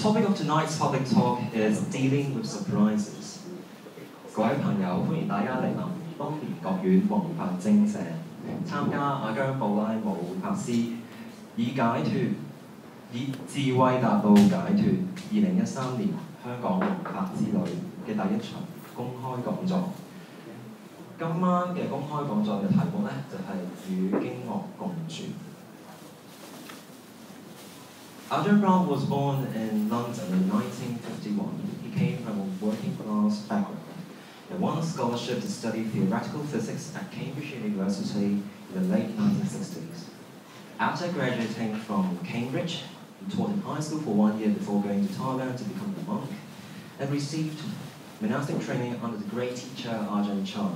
topic of tonight's public talk is dealing with surprises. 各位朋友，歡迎大家嚟臨東蓮國院弘法精舍，參加阿姜布拉姆法師以智慧達到解脫2013年香港弘法之旅嘅第一場公開講座。今晚嘅公開講座嘅題目呢，就係與驚愕共處。Ajahn Brahmavamso was born in London in 1951. He came from a working class background and won a scholarship to study theoretical physics at Cambridge University in the late 1960s. After graduating from Cambridge, he taught in high school for 1 year before going to Thailand to become a monk and received monastic training under the great teacher Ajahn Chah.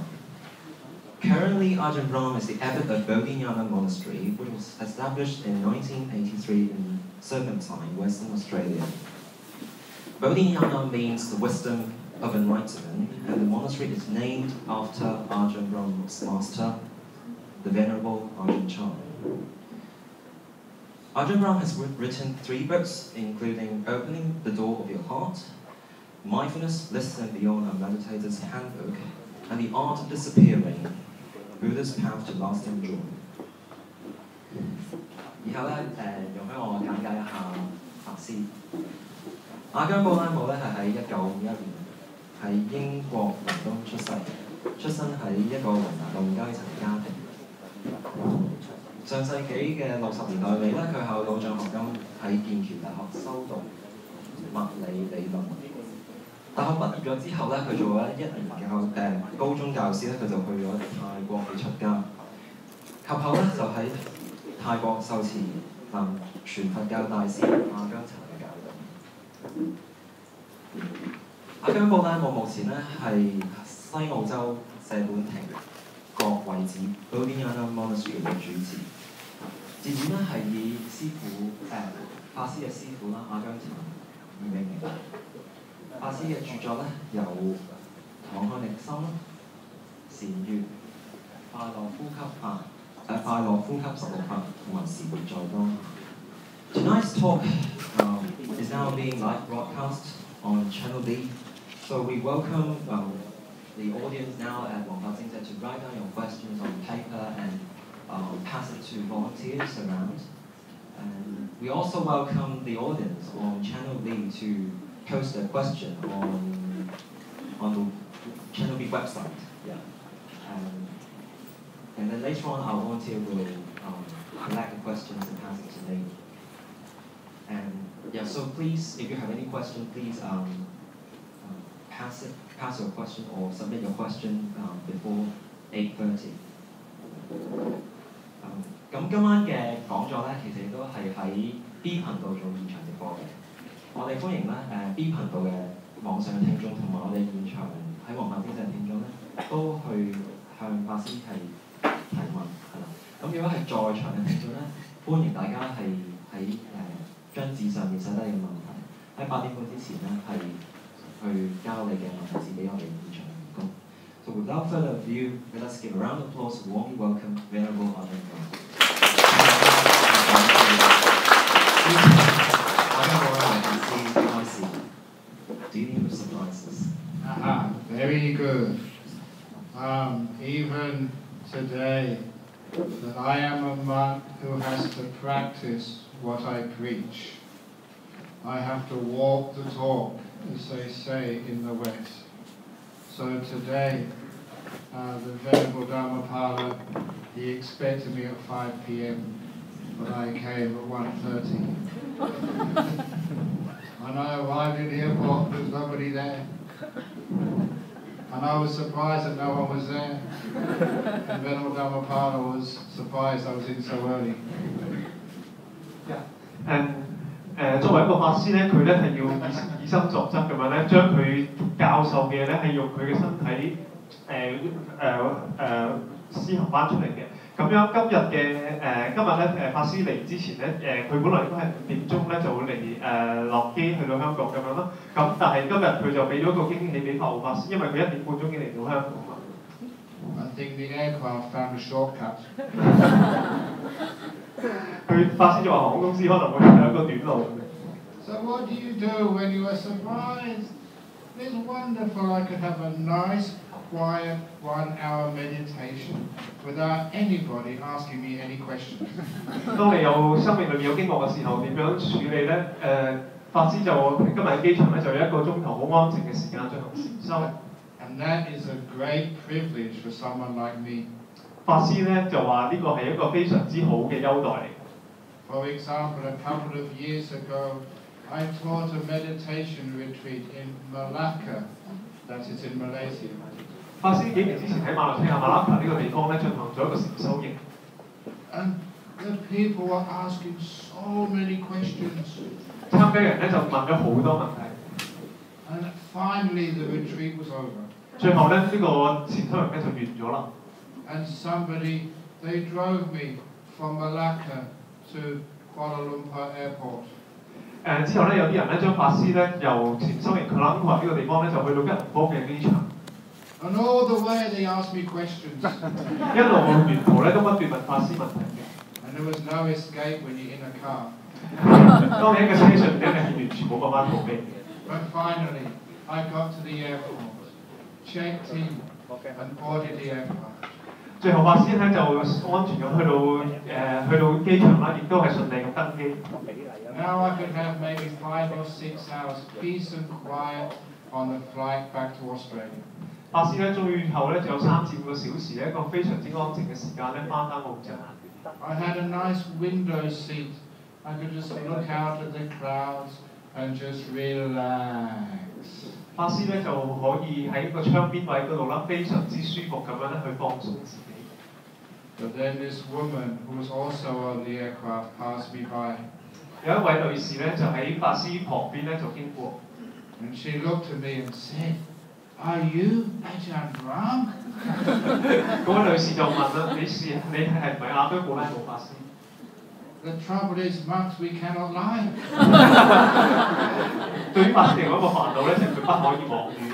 Currently, Ajahn Brahmavamso is the abbot of Bodhinyana Monastery, which was established in 1983 in Serpentine, Western Australia. Bodhinyana means the wisdom of enlightenment, and the monastery is named after Ajahn Brahmava's master, the Venerable Ajahn Chah. Ajahn Brahmavamso has written 3 books, including Opening the Door of Your Heart, Mindfulness, Bliss and Beyond, a Meditator's Handbook, and The Art of Disappearing, Buddha's Path to Lasting Joy. 然後咧，容許我簡介一下法師。阿姜布拉姆咧係喺1951年喺英國倫敦出世，出生喺一個勞動階層家庭。上世紀嘅60年代尾咧，佢考到獎學金喺劍橋大學修讀物理理論。大學畢業咗之後咧，佢做咗1年嘅高中教師咧，佢就去咗泰國去出家。及後咧就喺泰國受持傳佛教大師阿姜查嘅教導。阿姜布拉姆目前咧係西澳洲舍本庭國位寺 Bodhinyana Monastery 嘅主持。寺院咧係以師傅法師嘅師傅啦阿姜查而命名。法師嘅著作咧有《敞開力心》、禪悅、快樂呼吸法、快樂呼吸16法同埋禪悅在當下。Tonight's talk is now being live broadcast on Channel B, so we welcome the audience now at Wang Fa Jingzhe to write down your questions on paper and pass it to volunteers around. And we also welcome the audience on Channel B to post a question on the Channel B website. Yeah. And then later on, our volunteer will collect the questions and pass it to me. And yeah, so please, if you have any question, please pass your question or submit your question before 8:30. 咁今晚嘅講座咧，其實都係喺 B 頻道做現場直播嘅。我哋歡迎咧B 頻道嘅網上聽眾同埋我哋現場喺弘法精舍嘅聽眾咧，都去向法師係提問係啦。咁如果係在場嘅聽眾咧，歡迎大家係喺張紙上面寫低嘅問題，喺8點半之前咧係去交你嘅問題紙俾我哋現場員工。So without further ado, let us give a round of applause to warmly welcome Venerable Ajahn Brahmavamso. Dealing with surprises. Very good. Even today, that I am a monk who has to practice what I preach. I have to walk the talk, as they say in the West. So today, the Venerable Dharmapala, he expected me at 5 p.m, but I came at 1:30. And I arrived in the airport, there was nobody there. And I was surprised that no one was there. And Venerable Dharmapala was surprised I was in so early. And 作為一個法師咧，佢咧係要以身作則咁樣咧，將佢教授嘅嘢咧係用佢嘅身體施行翻出嚟嘅。咁樣今日咧法師嚟之前咧佢本來應該係5點鐘咧就會嚟落機去到香港咁樣咯。咁但係今日佢就俾咗個驚喜俾法務法師，因為佢1點半鐘已經嚟到香港啦。I think the aircraft found a shortcut. 佢法師就話航空公司可能會有一個短路。So what do you do when you are surprised? It's wonderful I could have a nice, quiet 1-hour meditation without anybody asking me any questions. 當你有生命裏面有經過嘅時候，點樣處理呢？法師就今日喺機場咧就有1個鐘頭好安靜嘅時間進行禪修。And that is a great privilege for someone like me. 法師咧就話呢個係一個非常之好嘅優待嚟。For example, a couple of years ago, I taught a meditation retreat in Malacca, that is in Malaysia. 法師幾年之前喺馬來西亞馬拉卡呢個地方咧進行咗一個禪修營。And the people were asking so many questions. 參加人咧就問咗好多問題。And finally the retreat was over. 最後咧呢個禪修營咧就完咗啦。And they drove me from Malacca to Kuala Lumpur Airport. 之後咧有啲人咧將法師咧由禪修營kuala lumpur呢個地方咧就去到吉隆坡嘅機場。And all the way they asked me questions. 一路沿途咧都不斷問法師問題嘅。And there was no escape when you're in a car. 當你喺個車上邊咧係完全冇辦法逃避。But finally, I got to the airport, checked in, and boarded the aircraft. 最後法師咧就安全咁去到機場啦，亦都係順利咁登機。Now I could have maybe 5 or 6 hours peace and quiet on the flight back to Australia. 法師咧最後咧就有3至5個小時咧一個非常之安靜嘅時間咧翻返澳洲。I had a nice window seat. I could just look out at the clouds and just relax. 法師咧就可以喺個窗邊位嗰度啦，非常之舒服咁樣咧去放鬆自己。But then this woman who was also on the aircraft passed me by. 有一位女士咧就喺法師旁邊咧就經過。And she looked at me and said, "Are you Ajahn Brahm?" 嗰位女士就問啦：你係唔係阿姜布拉姆法師？ The trouble is, monks, we cannot lie. 對於法師嚟講個煩惱咧，就係佢不可以妄語嘅。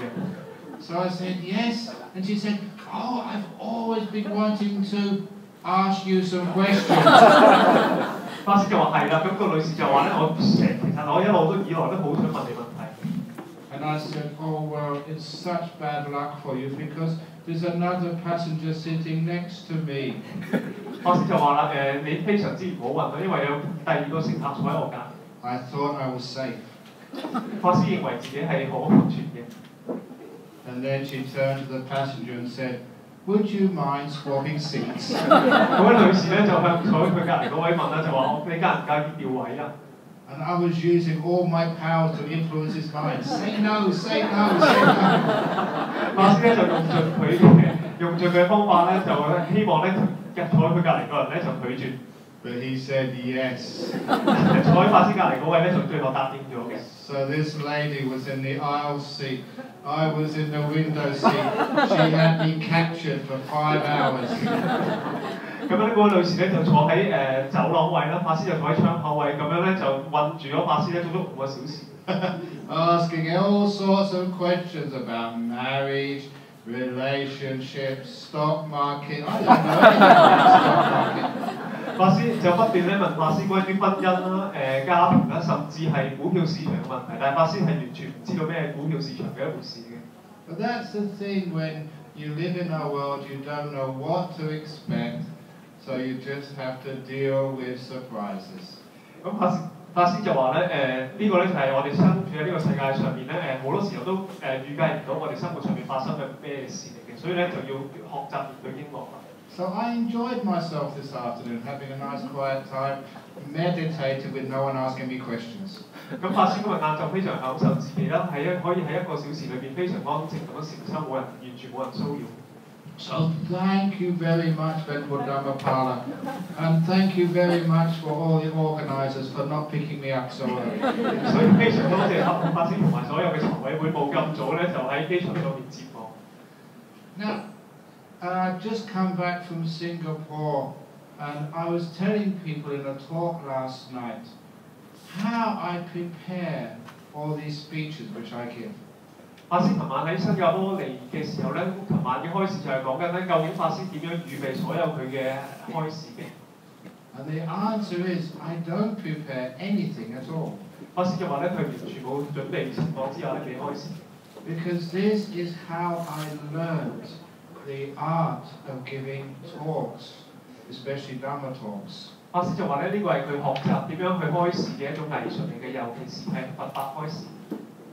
So I said yes, and she said, "Oh, I've always been wanting to ask you some questions." 法師就話係啦，咁個女士就話咧，其實我一路以來都好想問你問題。And I said, "Oh well, it's such bad luck for you because there's another passenger sitting next to me." 法師就話啦，你非常之唔好運啦，因為有第2個乘客坐喺我隔離。I thought I was safe. 法師認為自己係好安全嘅。And then she turned to the passenger and said, "Would you mind swapping seats?" 嗰位女士咧就向坐喺佢隔離嗰位問啦，就話：你介唔介意調位啊？ And I was using all my powers to influence his mind. Say no, say no, say no. 法師咧就用盡佢嘅方法咧，就希望咧坐喺佢隔離個人咧就拒絕。But he said yes. 坐喺法師隔離嗰位咧就最後答應咗嘅。So this lady was in the aisle seat. I was in the window seat. She had me captured for 5 hours. 咁樣嗰位女士咧就坐喺走廊位啦，法師就坐喺窗口位，咁樣咧就困住咗法師咧足足5個小時。Asking all sorts of questions about marriage, relationships, stock market. I don't know anything about stock market. 法師就不斷咧問法師關於婚姻啦、家庭啦，甚至係股票市場嘅問題，但係法師係完全唔知道咩係股票市場嘅一回事嘅。But that's the thing when you live in our world, you don't know what to expect, so you just have to deal with surprises. 咁法師就話咧呢個咧就係我哋身處喺呢個世界上面咧好多時候都預計唔到我哋生活上面發生嘅咩事嚟嘅，所以咧就要學習面對驚愕啦。So I enjoyed myself this afternoon, having a nice quiet time, meditating with no one asking me questions. 咁法師今日晏晝非常享受自己啦，可以喺1個小時裏邊非常安靜咁樣禪修，完全冇人騷擾。So thank you very much, Venerable Dhammapada, and thank you very much for all the organisers for not picking me up so early. 所以非常多謝法師同埋所有嘅籌委會冇咁早咧就喺機場上面接我。Now, I've just come back from Singapore, and I was telling people in a talk last night how I prepare all these speeches which I give. 法師琴晚喺新加坡嚟嘅時候咧，琴晚嘅開示就係講緊咧，究竟法師點樣預備所有佢嘅開示嘅？ And the answer is, I don't prepare anything at all. 法師就話咧，佢完全冇準備情況之下咧，未開始。Because this is how I learned the art of giving talks, especially Dhamma talks. 法師就話咧，呢個係佢學習點樣去開示嘅一種藝術嚟嘅，尤其是係佛法開示。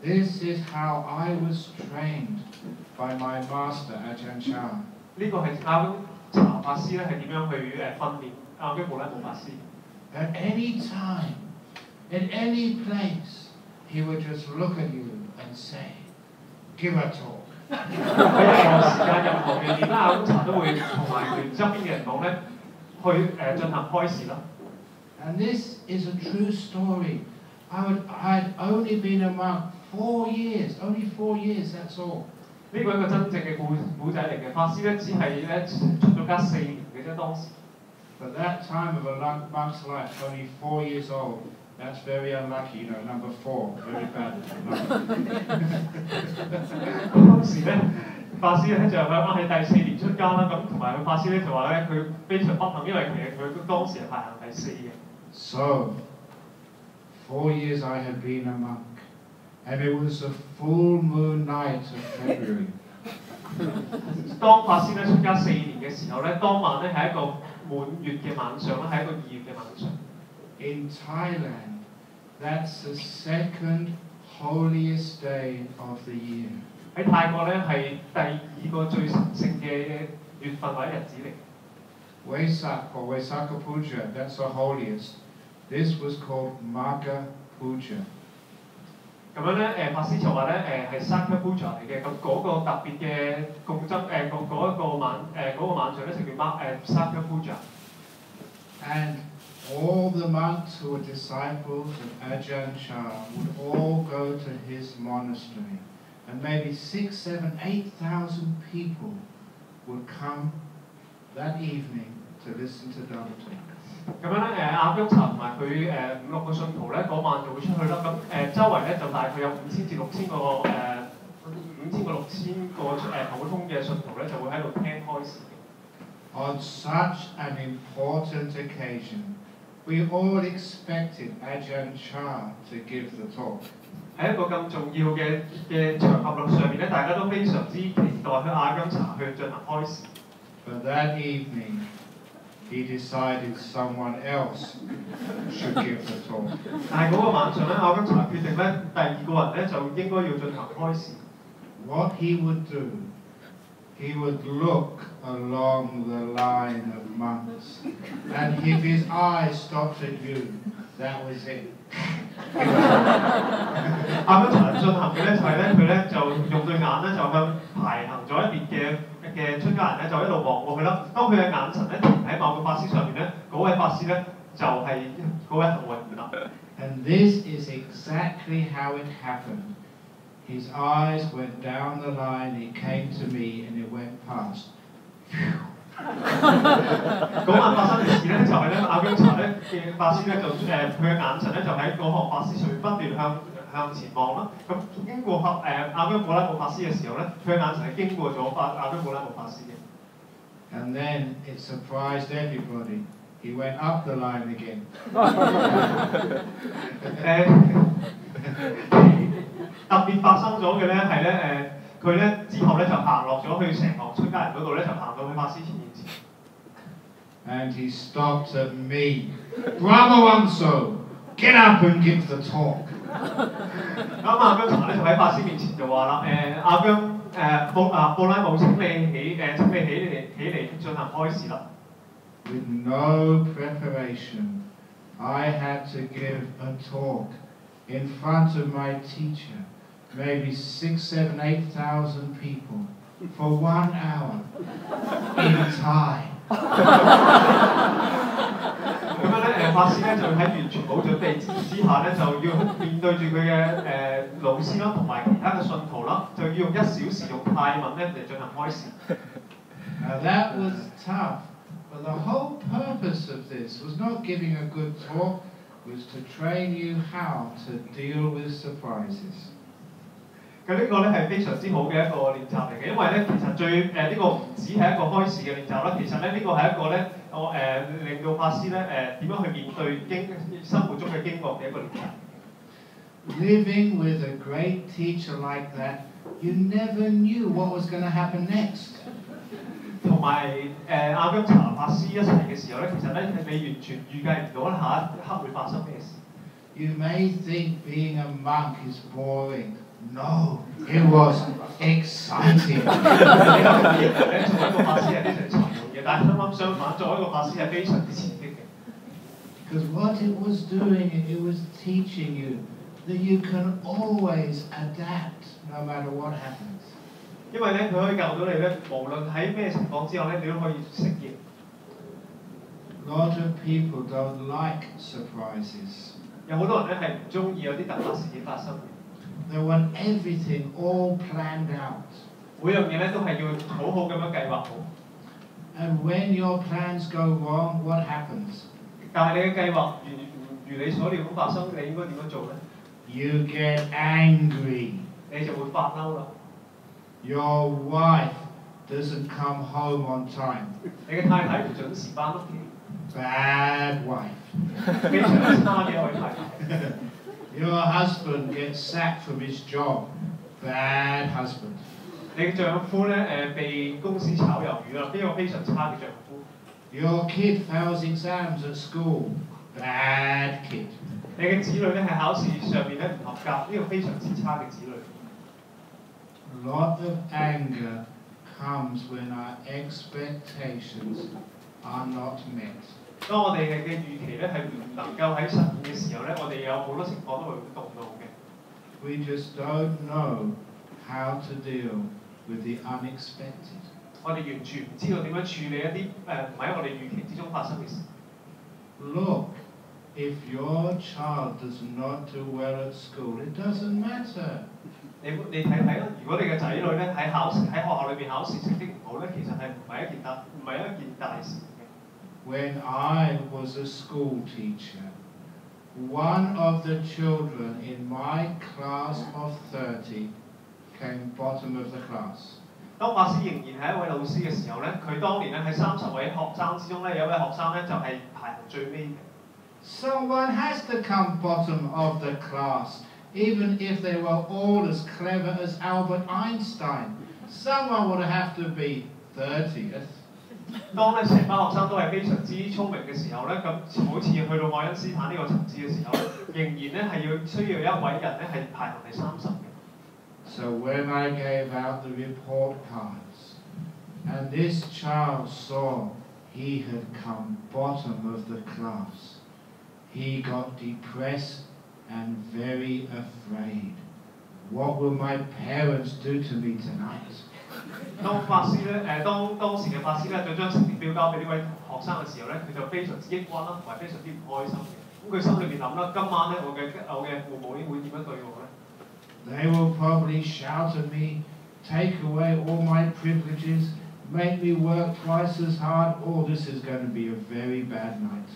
This is how I was trained by my master Ajahn Chah. 呢個係阿姜查法師咧係點樣去訓練阿姜布拉姆法師。At any time, in any place, he would just look at you and say, "Give a talk." 喺任何時間、任何地點啦，阿姜查都會同埋佢側邊嘅人講咧，去進行開示啦。And this is a true story. I'd only been a monk 4 years, only 4 years, that's all. 呢個係一個真正嘅故仔嚟嘅，法師咧只係咧出咗家4年嘅啫當時。But that time of a monk's life, only 4 years old, that's very unlucky, you know, number 4, very bad luck. 當時咧，法師咧就係第4年出家啦，咁同埋佢法師咧就話咧，佢非常不幸，因為其實佢當時係排行第4嘅。So, 4 years I had been a monk, and it was a full moon night of February. 當法師咧出家4年嘅時候咧，當晚咧係一個滿月嘅晚上啦，係一個2月嘅晚上。In Thailand, that's the second holiest day of the year. 喺泰國咧係第2個最神聖嘅月份或者日子嚟。Vesak or Vesaka Puja, that's the holiest. This was called Magha Puja. 咁樣咧，法師就話咧，係 Saka Puja 嚟嘅，咁嗰個特別嘅共爭嗰個晚上咧就叫Saka Puja。And all the monks who were disciples of Ajahn Chah would all go to his monastery, and maybe 6, 7, 8,000 people would come that evening to listen to Dhamma talk. 咁樣咧，阿姜查同埋佢5、6個信徒咧，嗰晚就會出去啦。咁周圍咧就大概有5000至6000個5000個6000個普通嘅信徒咧，就會喺度聽開示。On such an important occasion, we all expected Ajahn Chah to give the talk. 喺一個咁重要嘅場合上面咧，大家都非常之期待去阿姜查去進行開示。But that evening, he decided someone else should give the talk. 但係嗰個晚上咧，阿姜查決定咧，第2個人咧就應該要進行開示。What he would do, he would look along the line of monks, and if his eyes stopped at you, that was it. 阿姜查進行嘅咧就係咧，佢咧就用對眼咧就向排行咗一列嘅出家人咧就一路望過去啦。當佢嘅眼神咧停喺某個法師上面咧，嗰位法師咧就係嗰位幸運兒啦。And this is exactly how it happened. His eyes went down the line, it came to me, and it went past. 嗰晚發生嘅事咧就係咧，阿姜查咧嘅法師咧就佢嘅眼神咧就喺嗰項法師上面不斷向前望啦。咁經過阿姜布拉姆法師嘅時候咧，佢嘅眼神係經過咗阿姜布拉姆法師嘅。And then it surprised everybody. He went up the line again. 特別發生咗嘅咧係咧佢咧之後咧就行落咗去成行出家人嗰度咧，就行到去法師前面前。And he stopped at me. Brahmavamso, get up and give the talk. 咁阿姜查咧就喺法師面前就話啦，阿姜布拉姆請你起嚟進行開示啦。With no preparation, I had to give a talk in front of my teacher, maybe 6, 7, 8,000 people for 1 hour in Thai. 咁樣咧，法師咧就喺完全冇準備之下咧，就要面對住佢嘅老師啦，同埋其他嘅信徒啦，就要用1小時用泰文咧嚟進行開示。Now that was tough, but the whole purpose of this was not giving a good talk, was to train you how to deal with surprises. 咁呢個咧係非常之好嘅一個練習嚟嘅，因為咧其實呢個唔止係一個開示嘅練習啦，其實咧呢個係一個咧令到法師咧點樣去面對生活中嘅驚愕嘅一個練習。living with a great teacher like that, you never knew what was going to happen next. 同埋阿姜查法師一齊嘅時候咧，其實咧你完全預計唔到下一刻會發生咩事。You may think being a monk is boring. No, it was exciting. 你可能以為咧做一個法師係非常沉悶嘅，但係啱啱相反，做一個法師係非常之刺激嘅。Because what it was doing, it was teaching you that you can always adapt no matter what happens. 因為咧，佢可以教到你咧，無論喺咩情況之下咧，你都可以適應。A lot of people don't like surprises. 有好多人咧係唔中意有啲突發事件發生嘅。They want everything all planned out. 每樣嘢咧都係要好好咁樣計劃好。And when your plans go wrong, what happens? 但係你嘅計劃如你所料咁發生，你應該點樣做咧 You get angry. 你就會發嬲啦。Your wife doesn't come home on time. 你嘅太太唔準時返屋企。Bad wife. 非常差嘅一位太太。Your husband gets sacked from his job. Bad husband. 你嘅丈夫咧被公司炒魷魚啦，呢個非常差嘅丈夫。Your kid fails exams at school. Bad kid. 你嘅子女咧喺考試上面咧唔合格，呢個非常之差嘅子女。A lot of anger comes when our expectations are not met. 當我哋嘅預期咧係唔能夠喺實現嘅時候咧，我哋有好多情況都會動到嘅。We just don't know how to deal with the unexpected. 我哋完全唔知道點樣處理一啲唔喺我哋預期之中發生嘅事。Look, if your child does not do well at school, it doesn't matter. 你睇睇啦，如果你嘅仔女咧喺學校裏邊考試成績唔好咧，其實係唔係一件大事嘅。When I was a school teacher, one of the children in my class of 30 came bottom of the class. 當法師仍然係一位老師嘅時候咧，佢當年咧喺30位學生之中咧，有一位學生咧就係排行最尾嘅。Someone has to come bottom of the class, even if they were all as clever as Albert Einstein. Someone would have to be 30th. 當咧成班學生都係非常之聰明嘅時候咧，咁好似去到愛因斯坦呢個層次嘅時候，仍然咧係需要一位人咧係排行第30嘅。So when I gave out the report cards, and this child saw he had come bottom of the class, he got depressed and very afraid. What will my parents do to me tonight? 當法師咧當時嘅法師咧就將成績表交俾呢位學生嘅時候咧，佢就非常之抑鬱啦，同埋非常之唔開心嘅。咁佢心裏邊諗啦，今晚咧我嘅父母會點樣對我咧？ They will probably shout at me, take away all my privileges, make me work twice as hard. Oh, this is going to be a very bad night.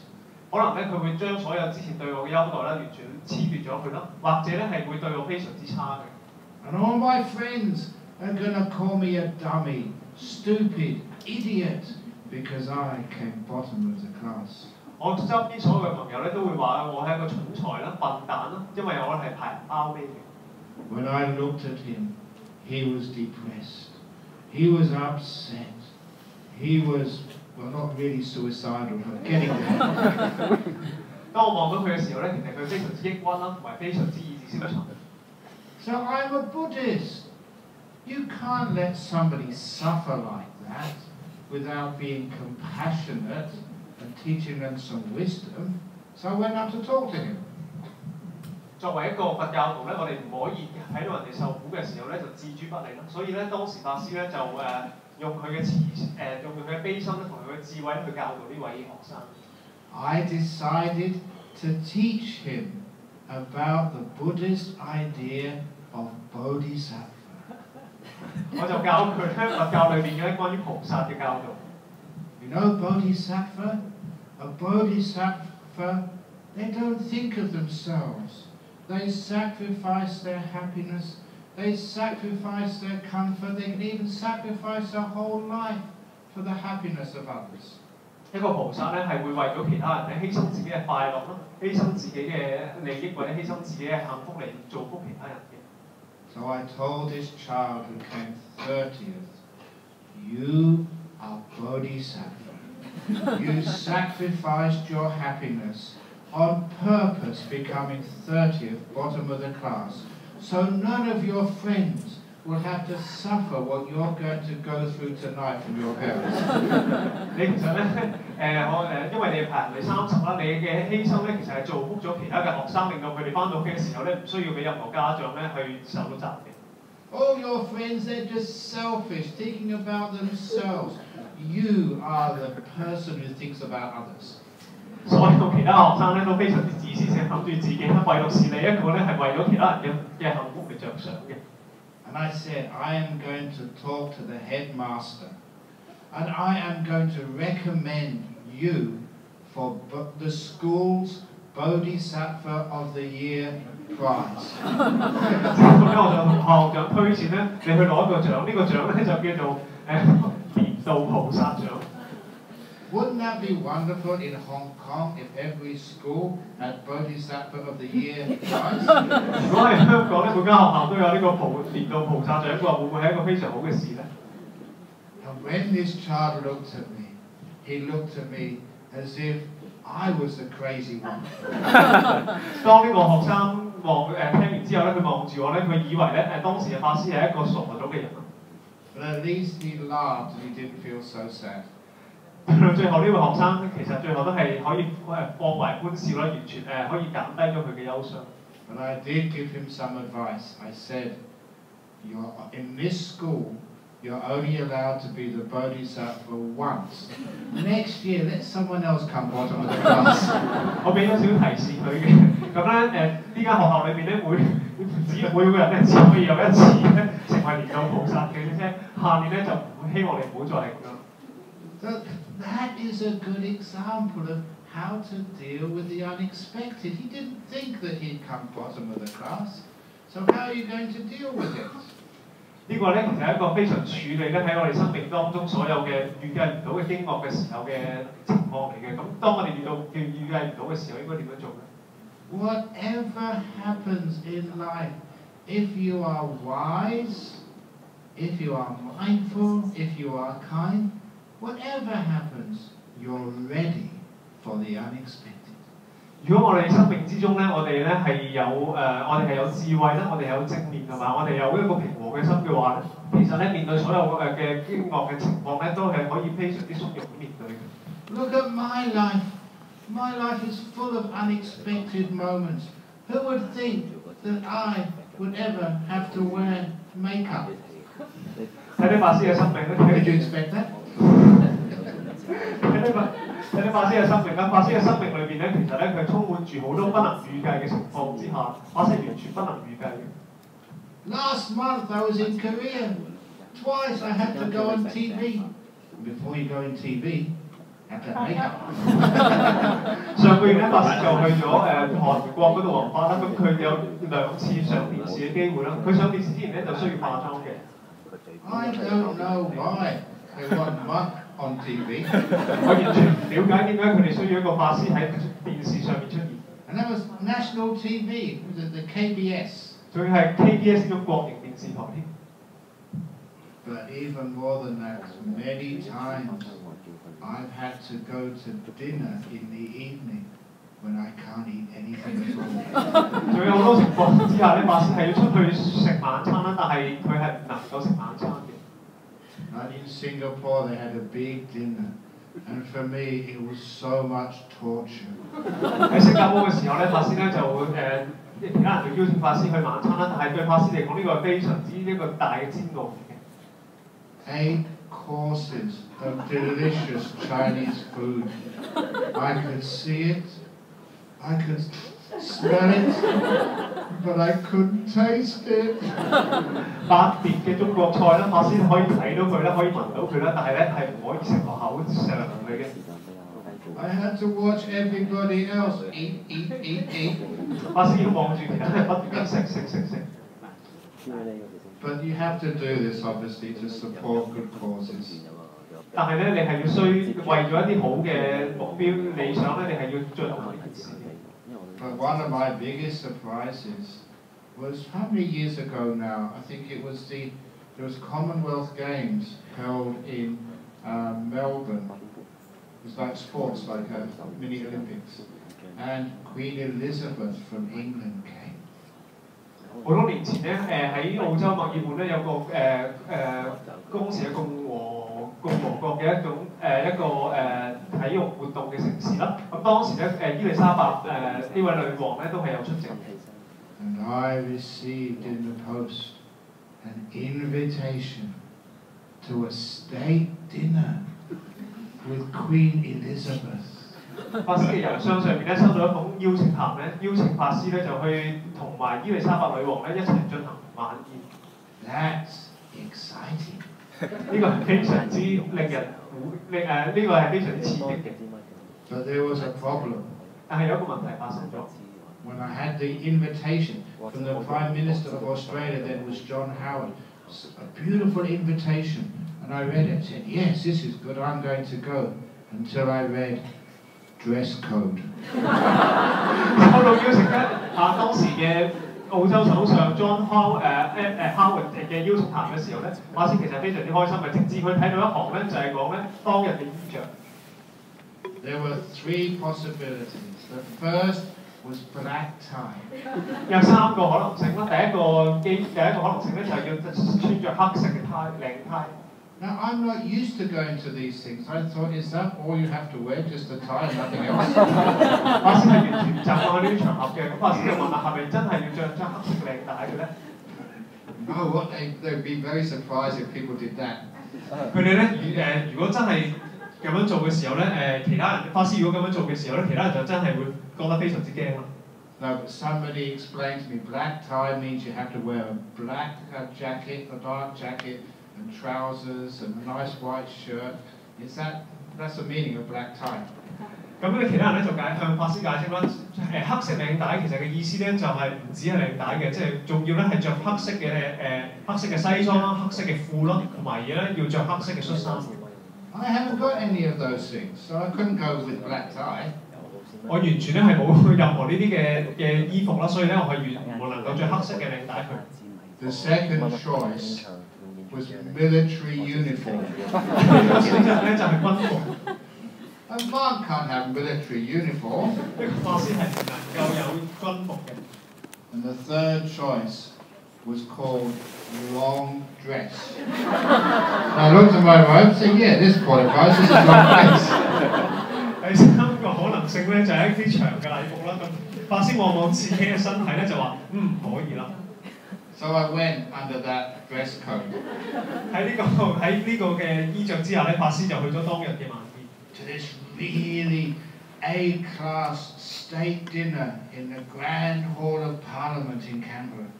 可能咧佢會將所有之前對我嘅優待咧完全褫奪咗佢啦，或者咧係會對我非常之差嘅。And all my friends are going to call me a dummy, stupid, idiot, because I came bottom of the class. 我周邊所有嘅朋友咧都會話我係一個蠢材啦、笨蛋啦，因為我係排包尾嘅。When I looked at him, he was depressed. He was upset. He was, well, not really suicidal, but getting there. 當我望到佢嘅時候咧，其實佢非常之抑鬱啦，同埋非常之意志消沉。So I'm a Buddhist. You can't let somebody suffer like that without being compassionate and teaching them some wisdom. So I went up to talk to him. 作為一個佛教徒咧，我哋唔可以喺到人哋受苦嘅時候咧就置諸不理啦。所以咧，當時法師咧就用佢嘅用佢嘅悲心咧同佢嘅智慧去教導呢位學生。I decided to teach him about the Buddhist idea of bodhisattva. 我就教佢咧佛教裏邊嘅關於菩薩嘅教導。You know bodhisattva? A bodhisattva, they don't think of themselves. They sacrifice their happiness, they sacrifice their comfort, they can even sacrifice their whole life for the happiness of others. 一個菩薩咧係會為咗其他人咧犧牲自己嘅快樂啦，犧牲自己嘅利益或者犧牲自己嘅幸福嚟造福其他人嘅。So I told this child who came 30th, you are Bodhisattva. You sacrificed your happiness on purpose becoming 30th, bottom of the class, so none of your friends will have to suffer what you're going to go through tonight from your parents. 你其實咧因為你排第30啦，你嘅犧牲咧其實係造福咗其他嘅學生，令到佢哋翻到屋企嘅時候咧唔需要俾任何家長咧去受到責備。All your friends, they're just selfish, thinking about themselves. You are the person who thinks about others. 所有其他學生咧都非常之自私，淨係諗住自己，唯獨是你一個咧係為咗其他人嘅幸福嚟着想嘅。And I said, I am going to talk to the headmaster, and I am going to recommend you for the school's Bodhisattva of the Year prize. 咁咧我就同校長推薦咧，你去攞一個獎，呢個獎咧就叫做年度菩薩獎。Wouldn't that be wonderful in Hong Kong if every school had Bodhisattva of the Year prize? 如果喺香港咧，每間學校都有呢個年度菩薩獎嘅話，會唔會係一個非常好嘅事咧 And when this child looked at me, he looked at me as if I was the crazy one. 當呢個學生聽完之後咧，佢望住我咧，佢以為咧當時嘅法師係一個傻咗嘅人。But at least he laughed and he didn't feel so sad. 最後呢位學生其實最後都係可以放懷歡笑啦，完全可以減低咗佢嘅憂傷。But I did give him some advice. I said, in this school, you're only allowed to be the Bodhisattva once. Next year, let someone else come bottom of the class. 我俾咗少少提示佢嘅，咁咧呢間學校裏面咧每個人咧只可以有一次咧成為年度菩薩嘅啫，下年咧就希望你唔好再係咁樣。So that is a good example of how to deal with the unexpected. He didn't think that he'd come bottom of the class. So how are you going to deal with it? 呢個咧其實係一個非常處理咧喺我哋生命當中所有嘅預計唔到嘅驚愕嘅時候嘅情況嚟嘅。咁當我哋遇計唔到嘅時候，應該點樣做咧 Whatever happens in life, if you are wise, if you are mindful, if you are kind, whatever happens, you're ready for the unexpected. 如果我哋生命之中咧，我哋咧係有我哋係有智慧咧，我哋有正面同埋我哋有一個平和嘅心嘅話咧，其實咧面對所有嘅驚愕嘅情況咧，都係可以非常之鬆容面對嘅。Look at my life. My life is full of unexpected moments. Who would think that I would ever have to wear makeup? 睇啲法師嘅生命咧 Did you expect that? 睇啲法師嘅生命啦，法師嘅生命裏邊咧，其實咧佢充滿住好多不能預計嘅情況之下，法師完全不能預計嘅。Last month I was in Korea. Twice I had to go on TV. Before you go on TV, have to have makeup. 上個月咧，法師就去咗韓國嗰度弘法啦，咁佢有2次上電視嘅機會啦。佢上電視之前咧就需要化妝嘅。I don't know why they want monk on TV. 我完全唔了解點解佢哋需要一個法師喺電視上面出現。And that was national TV. It was the KBS. 仲要係 KBS 呢種國營電視台添。But even more than that, many times I've had to go to dinner in the evening when I can't eat anything at all. 仲有好多情況之下咧，法師係要出去食晚餐啦，但係佢係唔能夠食晚餐嘅。And in Singapore, they had a big dinner, and for me, it was so much torture. 喺新加坡嘅時候咧，法師咧就其他人就邀請法師去晚餐啦，但係對法師嚟講呢個係非常之一個大嘅煎熬嚟嘅。8 courses of delicious Chinese food. I could see it, I could smell it, but I couldn't taste it. 8碟嘅中國菜啦，法師可以睇到佢啦，可以聞到佢啦，但係咧係唔可以食落口上嚟嘅。I had to watch everybody else eat. 法師要望住其他人不斷咁食。But you have to do this, obviously, to support good causes. 但係咧你係要為咗一啲好嘅目標理想咧，你係要進行呢件事。But one of my biggest surprises was how many years ago now? I think it was there was Commonwealth Games held in Melbourne. It was like sports, like a mini Olympics. And Queen Elizabeth from England came. 好多年前咧，喺澳洲墨爾本咧有個當時嘅共和國嘅一個體育活動嘅城市啦。咁當時咧伊麗莎白呢位女王咧都係有出席。And I received in the post an invitation to a state dinner with Queen Elizabeth. 法師嘅郵箱上面咧收到一封邀請函咧，邀請法師咧就去同埋伊麗莎白女王咧一齊進行晚宴。That's exciting. 呢個係非常之令人呢個係非常之刺激嘅。But there was a problem. 但係有一個問題發生咗。When I had the invitation from the Prime Minister of Australia, then was John Howard, a beautiful invitation, and I read it. Said, "Yes, this is good. I'm going to go." Until I read dress code. 收到邀請咧，當時嘅澳洲首相 John Howard 嘅邀請函嘅時候咧，馬斯其實非常之開心嘅，直至佢睇到一行咧就係講咧當日嘅衣着。There were three possibilities. The first was black tie. 有3個可能性啦，第一個可能性咧就係要穿着黑色嘅領呔。Now, I'm not used to going to these things. I thought, is that all you have to wear, just a tie and nothing else? 法師係完全唔習慣呢啲場合嘅，咁法師就問啦，係咪真係要着黑色嘅領帶嘅咧 No, what they'd be very surprised if people did that. 佢哋咧如果真係咁樣做嘅時候咧，其他人法師如果咁樣做嘅時候咧，其他人就真係會覺得非常之驚啦。No, but somebody explained to me, black tie means you have to wear a black jacket, a dark jacket, and trousers and a nice white shirt. That's the meaning of black tie. 咁咧，其他人咧就向法師解釋啦。黑色領帶其實嘅意思咧就係唔止係領帶嘅，即係仲要咧係着黑色嘅西裝啦、黑色嘅褲啦，同埋嘢咧要着黑色嘅恤衫。I haven't got any of those things, so I couldn't go with black tie. 我完全咧係冇任何呢啲嘅衣服啦，所以咧我係唔能夠着黑色嘅領帶佢。The second choice was military uniform. 選擇咧就係軍服。A monk can't have military uniform. 呢個法師係唔能夠有軍服嘅。And the third choice was called long dress. I looked at my wife and said, "Yeah, this qualifies. This is long dress." 第3個可能性咧就係一啲長嘅禮服啦。咁法師望望自己嘅身體咧就話可以啦。So I went under that dress code. 喺呢個嘅衣着之下咧，法師就去咗當日嘅晚宴。To this really A-class state dinner in the Grand Hall of Parliament in Canberra.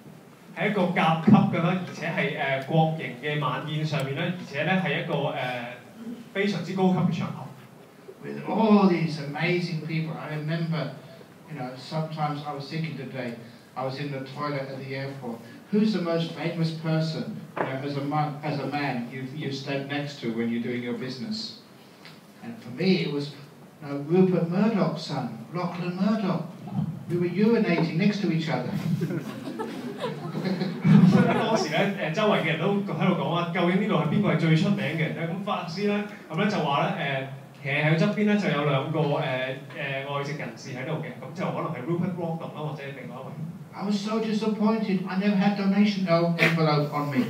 係一個甲級嘅啦，而且係國營嘅晚宴上面咧，而且咧係一個非常之高級嘅場合。With all these amazing people, I remember, sometimes I was thinking today, I was in the toilet at the airport. Who's the most famous person, as a man, you stand next to when you're doing your business? And for me, it was Rupert Murdoch's son, Lachlan Murdoch. We were urinating next to each other. 當時咧，周圍嘅人都喺度講啊，究竟呢度係邊個係最出名嘅？咁法師咧，咁咧就話咧，其實喺側邊咧就有2個外籍人士喺度嘅，咁就可能係 Rupert Murdoch 啦，或者另外一位。I was so disappointed. I never had donation envelope on me.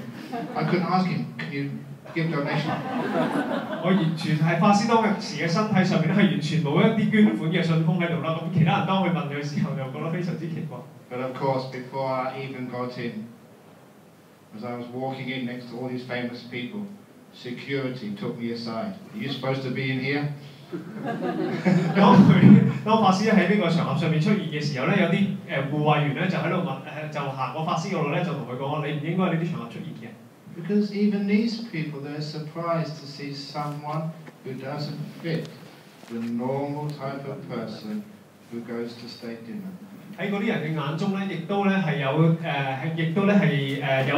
I couldn't ask him, "Can you give donation?" 我完全係法師當時嘅身體上面咧係完全冇一啲捐款嘅信封喺度啦。咁其他人當佢問佢嘅時候，就覺得非常之奇怪。But of course, before I even got in, as I was walking in next to all these famous people, security took me aside. "Are you supposed to be in here?" 當法師喺呢個場合上面出現嘅時候咧，有啲護衛員咧就喺度問就行過法師嗰度咧，就同佢講：你唔應該喺呢啲場合出現嘅。Because even these people, they're surprised to see someone who doesn't fit the normal type of person who goes to state dinner. 喺嗰啲人嘅眼中咧，亦都咧係有有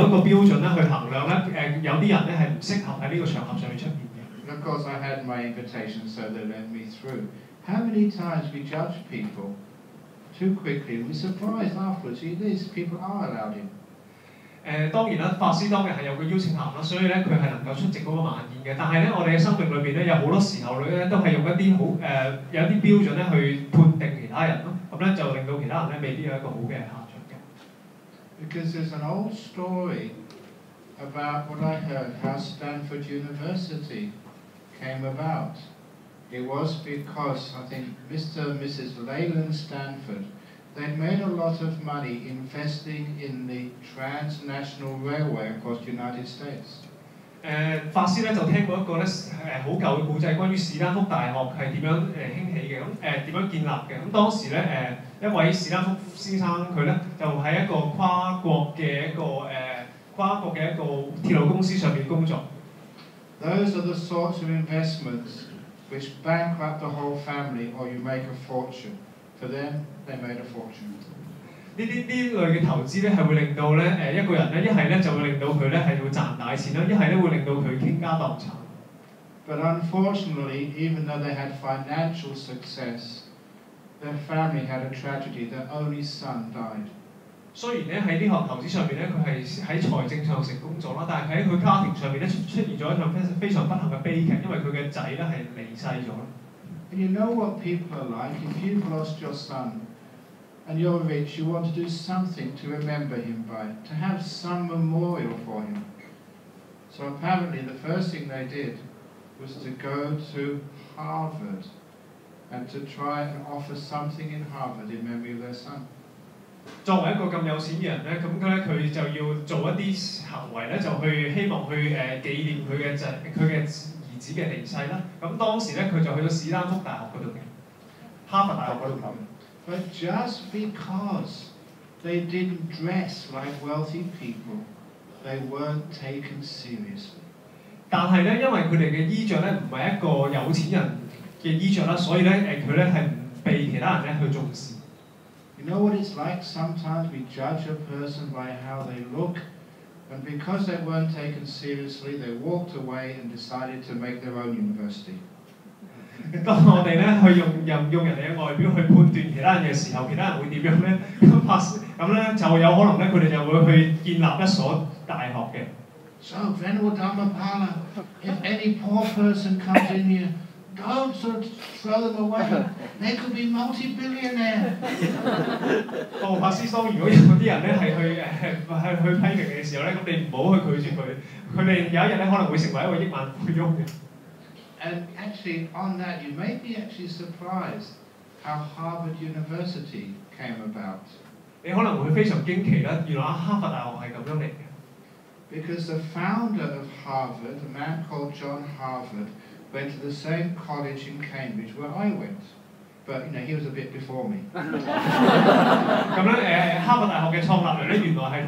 一個標準咧去衡量咧有啲人咧係唔適合喺呢個場合上面出現嘅。And of course, I had my invitation, so they let me through. How many times we judge people too quickly, and we're surprised afterwards. See, these people are allowed in. 當然啦，法師當日係有個邀請函啦，所以咧佢係能夠出席嗰個晚宴嘅。但係咧，我哋嘅生命裏邊咧有好多時候咧都係用一啲好有一啲標準咧去判定其他人咯，咁咧就令到其他人咧未必有一個好嘅下場嘅。Because there's an old story about what I heard how Stanford University came about. It was because I think Mr. and Mrs. Leyland Stanford. They made a lot of money investing in the transnational railway across the United States. 法師咧就聽過一個咧好舊嘅故仔，關於史丹福大學係點樣興起嘅，點樣建立嘅。咁當時咧一位史丹福先生佢咧就喺一個跨國嘅一個鐵路公司上面工作。Those are the sorts of investments which bankrupt the whole family, or you make a fortune. For them, they made a fortune. 呢類嘅投資咧係會令到咧一個人咧一係咧就會令到佢咧係會賺大錢啦，一係咧會令到佢傾家蕩產。But unfortunately, even though they had financial success, their family had a tragedy. Their only son died. 雖然咧喺呢項投資上面咧佢係喺財政上成功咗啦，但係喺佢家庭上面咧出現咗一場非常不幸嘅悲劇，因為佢嘅仔咧係離世咗。And you know what people are like. If you've lost your son and you're rich, you want to do something to remember him by, to have some memorial for him. So apparently the first thing they did was to go to Harvard and to try and offer something in Harvard in memory of their son. 作為一個咁有錢嘅人咧，咁佢就要做一啲行為咧，就去希望去紀念佢嘅兒子嘅離世啦。咁當時咧佢就去到史丹福大學嗰度嘅，哈佛大學嗰度諗。But just because they didn't dress like wealthy people, they weren't taken seriously. 但係咧，因為佢哋嘅衣着咧唔係一個有錢人嘅衣着啦，所以咧佢咧係唔被其他人咧去重視。You know what it's like? Sometimes we judge a person by how they look, and because they weren't taken seriously, they walked away and decided to make their own university. 當我哋咧去用人哋嘅外表去判斷其他人嘅時候，其他人會點樣咧？咁咧就有可能咧，佢哋就會去建立一所大學嘅。So, Venerable Dharmapala, if any poor person comes in here, don't sort of throw them away. They could be multi-billionaire. 法師當如果有啲人咧係去批評嘅時候咧，咁你唔好去拒絕佢，佢哋有一日咧可能會成為一個億萬富翁嘅。And actually, on that, you may be actually surprised how Harvard University came about. 你可能會非常驚奇啦，原來哈佛大學係咁樣嚟嘅。Because the founder of Harvard, a man called John Harvard, went to the same college in Cambridge where I went. But, you know, he was a bit before me. 咁咧哈佛大學嘅創立人咧，原來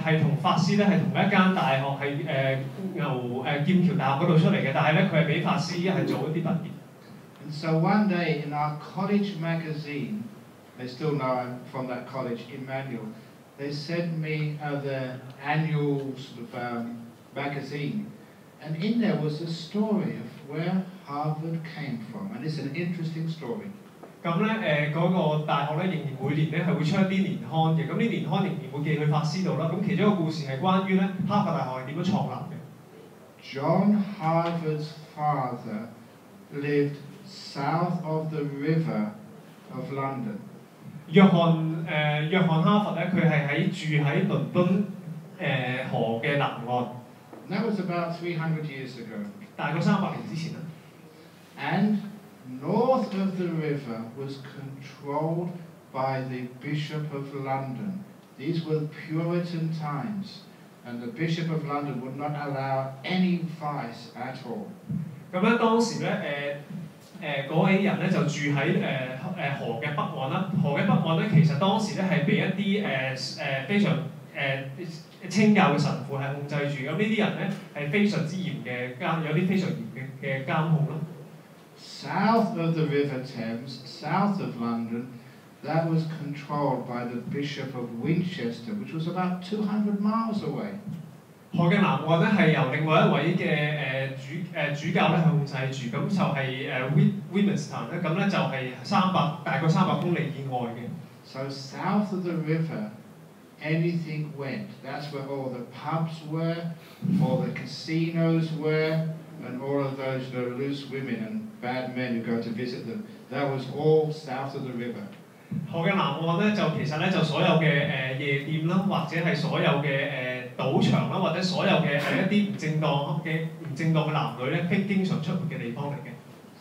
係同法師咧係同一間大學係劍橋大學嗰度出嚟嘅，但係咧佢係俾法師係做一啲特別。And so one day in our college magazine, they still know I'm from that college, Emmanuel, they sent me the annual sort of magazine, and in there was a story of where Harvard came from, and it's an interesting story. 咁咧嗰個大學咧仍然每年咧係會出一啲年刊嘅，咁呢年刊仍然會寄去法師度啦。咁其中一個故事係關於咧哈佛大學係點樣創立嘅。John Harvard's father lived south of the river of London. 約翰哈佛咧，佢係住喺倫敦河嘅南岸。That was about 300 years ago. 大概300年之前啦。And north of the river was controlled by the Bishop of London. These were Puritan times, and the Bishop of London would not allow any vice at all. 咁咧當時咧嗰位人咧就住喺河嘅北岸啦。河嘅北岸咧其實當時咧係被一啲非常清教嘅神父係控制住，咁呢啲人咧係非常之嚴嘅有啲非常嚴嘅監控咯。South of the River Thames, south of London, that was controlled by the Bishop of Winchester, which was about 200 miles away. 河嘅南岸咧係由另外一位嘅主教咧去控制住，咁就係Wilmington 咧，咁咧就係大概300公里以外嘅。So south of the river, anything went. That's where all the pubs were, all the casinos were, and all of those loose women and bad men who go to visit them. That was all south of the river. 河嘅南岸咧就其實咧就所有嘅夜店啦，或者係所有嘅賭場啦，或者所有嘅一啲唔正當嘅男女咧，經常出沒嘅地方嚟嘅。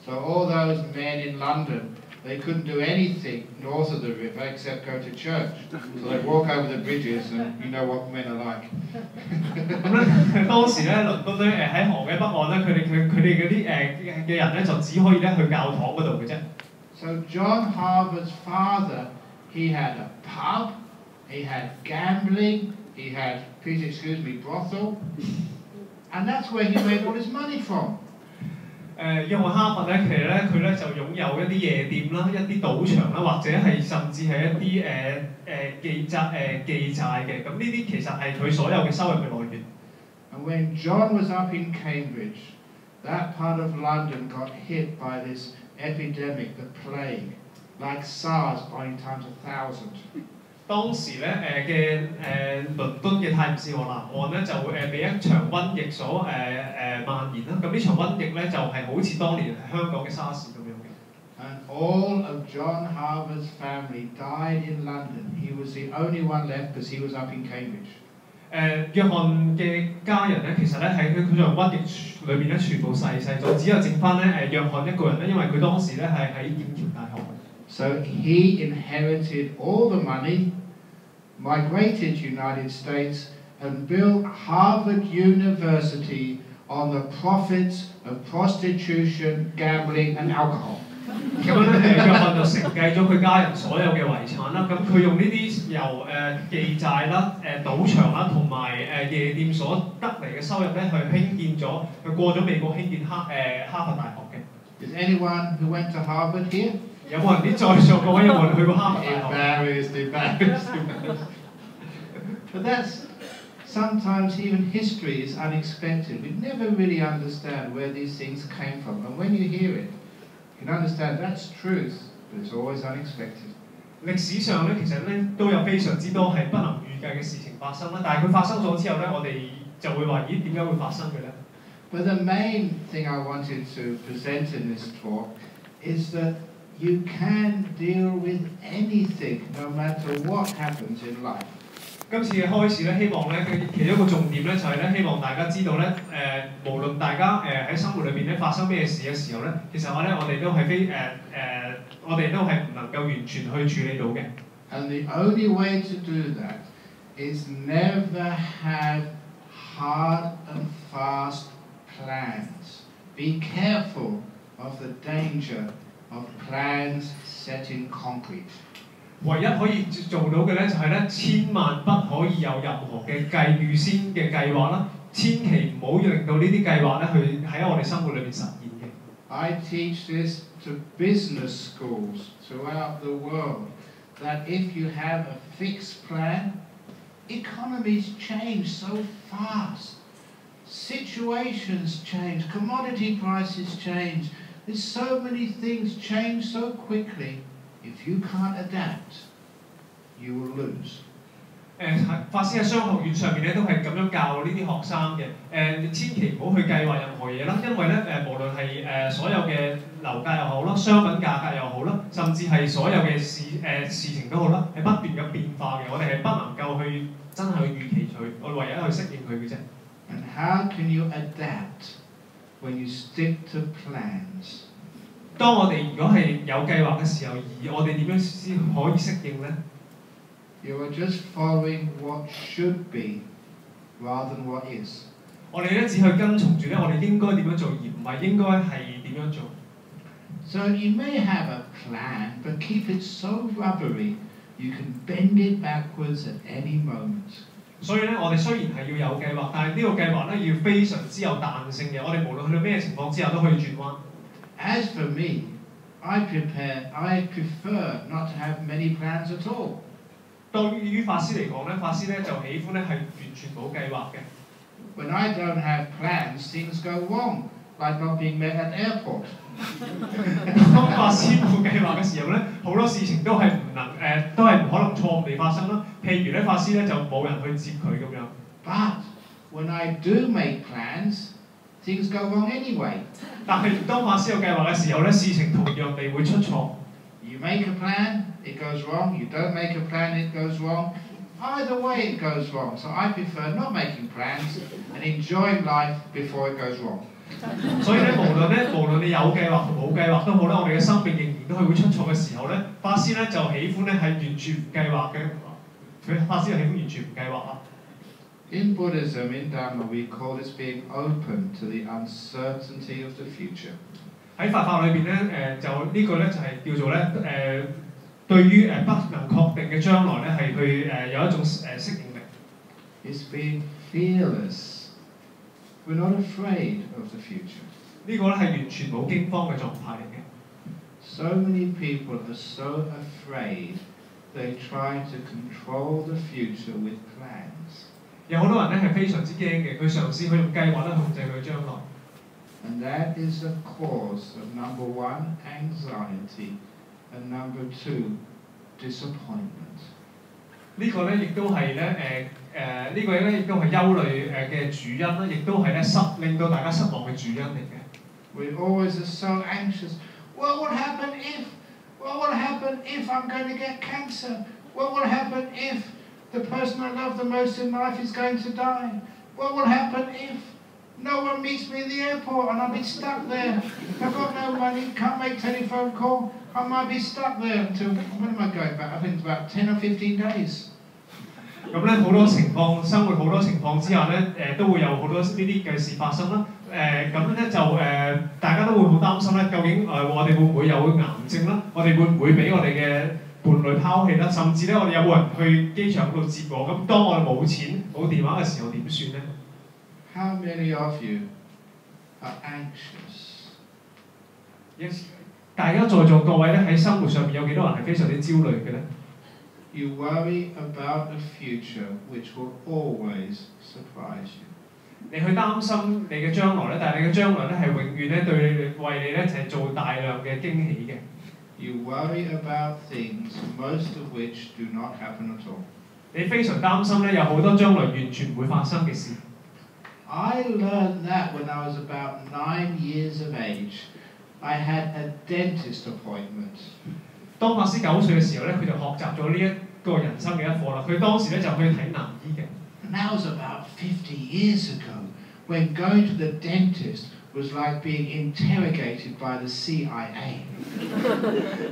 So all those men in London, they couldn't do anything north of the river except go to church. So they walk over the bridges, and you know what men are like. 咁咧當時咧倫敦咧喺河嘅北岸咧，佢哋嗰啲嘅人咧就只可以咧去教堂嗰度嘅啫。So John Harvard's father, he had a pub, he had gambling, he had, please excuse me, brothel, and that's where he made all his money from. 約翰哈佛咧，其實咧佢咧就擁有一啲夜店啦、一啲賭場啦，或者係甚至係一啲記債嘅。咁呢啲其實係佢所有嘅收入嘅來源。And when John was up in Cambridge, that part of London got hit by this epidemic, the plague, like SARS by times 1,000. 當時咧倫敦嘅泰晤士河南岸咧就俾一場瘟疫所蔓延啦。咁呢場瘟疫咧就係好似當年香港嘅沙士咁樣嘅。And all of John Harvard's family died in London. He was the only one left because he was up in Cambridge. 約翰嘅家人咧，其實咧喺佢場瘟疫裏邊咧全部逝咗，只有剩翻咧約翰一個人咧，因為佢當時咧係喺劍橋大學。So he inherited all the money, migrated to United States, and built Harvard University on the profits of prostitution, gambling, and alcohol. 咁樣咧，約翰就承繼咗佢家人所有嘅遺產啦。咁佢用呢啲由記債啦、賭場啦同埋夜店所得嚟嘅收入咧，去興建咗，去過咗美國興建哈佛大學嘅。Is anyone who went to Harvard here? 有冇人啲在座各位有冇人去過哈佛大學 ？Embarrassed. But that's sometimes even history is unexpected. We never really understand where these things came from, and when you hear it, you can understand that's truth, but it's always unexpected. 歷史上咧，其實咧都有非常之多係不能預計嘅事情發生啦。但係佢發生咗之後咧，我哋就會話：咦，點解會發生嘅咧？ But the main thing I wanted to present in this talk is that you can deal with anything, no matter what happens in life. 今次嘅開始咧，希望咧其中一個重點咧就係咧，希望大家知道咧，無論大家喺生活裏邊咧發生咩事嘅時候咧，其實我哋都係我哋都係唔能夠完全去處理到嘅。And the only way to do that is never have hard and fast plans. Be careful of the danger of plans set in concrete. 唯一可以做到嘅咧，就係咧，千萬不可以有任何嘅預先嘅計劃啦，千祈唔好令到呢啲計劃咧去喺我哋生活裏邊實現嘅。I teach this to business schools throughout the world that if you have a fixed plan, economies change so fast, situations change, commodity prices change. There's so many things change so quickly. If you can't adapt, you will lose. 法師喺商學院上面咧都係咁樣教呢啲學生嘅。千祈唔好去計劃任何嘢啦，因為咧無論係所有嘅樓價又好啦，商品價格又好啦，甚至係所有嘅事情都好啦，係不斷咁變化嘅。我哋係不能夠去真係去預期佢，我哋唯有去適應佢嘅啫。And how can you adapt when you stick to plans? 當我哋如果係有計劃嘅時候，而我哋點樣先可以適應咧？ You are just following what should be, rather than what is. 我哋咧只去跟從住咧，我哋應該點樣做，而唔係應該係點樣做。So you may have a plan, but keep it so rubbery, you can bend it backwards at any moment. 所以咧，我哋雖然係要有計劃，但係呢個計劃咧要非常之有彈性嘅。我哋無論去到咩情況之下都可以轉彎。As for me, I prefer not to have many plans at all. 對於法師嚟講咧，法師咧就喜歡咧係完全冇計劃嘅。When I don't have plans, things go wrong, like not being met at the airport. 當法師冇計劃嘅時候咧，好多事情都係唔可能錯誤地發生啦。譬如咧，法師咧就冇人去接佢咁樣。But when I do make plans, things go wrong anyway. 但係當法師有計劃嘅時候咧，事情同樣地會出錯。You make a plan, it goes wrong. You don't make a plan, it goes wrong. Either way, it goes wrong. So I prefer not making plans and enjoying life before it goes wrong. 所以咧，無論你有計劃同冇計劃都好啦，我哋嘅生命仍然都係會出錯嘅時候咧，法師咧就喜歡咧係完全唔計劃嘅。法師就喜歡完全唔計劃啦。In Buddhism, in Dharma, we call this being open to the uncertainty of the future. 喺佛法裏邊咧，就呢個咧就係叫做咧對於不能確定嘅將來咧係去有一種適應力。It's being fearless. We're not afraid of the future. 呢個咧係完全冇驚慌嘅狀態嚟嘅。So many people are so afraid they try to control the future with plans. 有好多人咧係非常之驚嘅，佢嘗試去用計劃咧控制佢將來。And that is the cause of number one, anxiety, and number two, disappointment. 呢個咧亦都係咧呢個咧亦都係憂慮嘅主因啦，亦都係咧令到大家失望嘅主因嚟嘅。We always are so anxious. What will happen if? What will happen if I'm going to get cancer? What will happen if the person I love the most in life is going to die? What will happen if no one meets me at the airport and I'll be stuck there? I've got no money, can't make telephone call. I might be stuck there until, when am I going back? I think it's about 10 or 15 days. 咁咧好多情況，生活好多情況之下咧，都會有好多呢啲嘅事發生啦。咁咧就大家都會好擔心咧，究竟我哋會唔會有癌症啦？我哋會唔會俾我哋嘅伴侶拋棄啦？甚至咧，我哋有冇人去機場度接我？咁當我哋冇錢冇電話嘅時候點算咧 ？How many of you are anxious? Yes. 大家在座各位咧喺生活上面有幾多人係非常之焦慮嘅咧？ You worry about the future, which will always surprise you. 你去擔心你嘅將來咧，但係你嘅將來咧係永遠咧對你為你咧就係做大量嘅驚喜嘅。You worry about things, most of which do not happen at all. 你非常擔心咧有好多將來完全唔會發生嘅事。I learned that when I was about 9 years of age. I had a dentist appointment. 當法師9歲嘅時候咧，佢就學習咗呢一個人生嘅一課啦。佢當時咧就去睇男醫嘅。And that was about 50 years ago, when going to the dentist was like being interrogated by the CIA.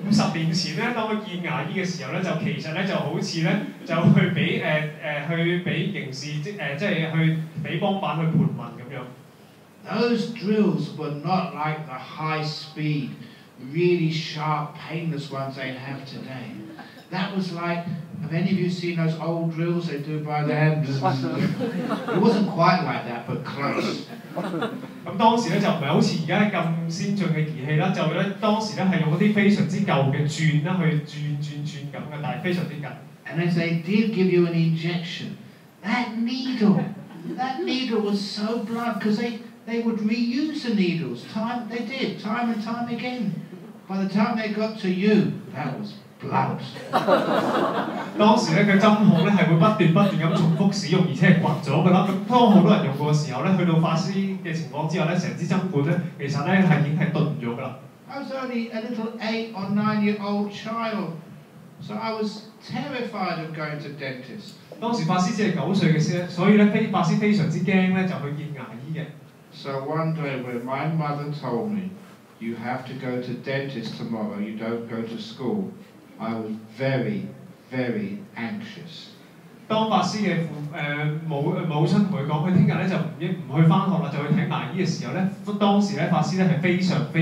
50年前咧，當佢見牙醫嘅時候咧，就其實咧就好似咧就去俾刑事即係去俾幫辦去盤問咁樣。Those drills were not like the high-speed, really sharp, painless ones they have today. That was like, have any of you seen those old drills they do by the hand? It wasn't quite like that, but close. 咁當時咧就唔係好似而家咁先進嘅儀器啦，就咧當時咧係用嗰啲非常之舊嘅鑽啦去轉咁嘅，但係非常之緊。And as they did give you an injection, that needle was so blunt because they would reuse the needles. They did, time and time again. By the time they got to you, that was blunt. 當時咧嘅針孔咧係會不斷咁重複使用，而且係掘咗㗎啦。咁當好多人用過嘅時候咧，去到法師嘅情況之下咧，成支針管咧其實咧係已經係鈍咗㗎啦。I was only a little 8 or 9-year-old child, so I was terrified of going to dentist. 當時法師只係9歲嘅啫，所以咧法師非常之驚咧就去見牙醫嘅。So one day when my mother told me, you have to go to dentist tomorrow, you don't go to school, I was very, very anxious. 當法師嘅母親同佢講，佢聽日咧就唔去返學啦，就去睇牙醫嘅時候咧，當時咧法師咧係非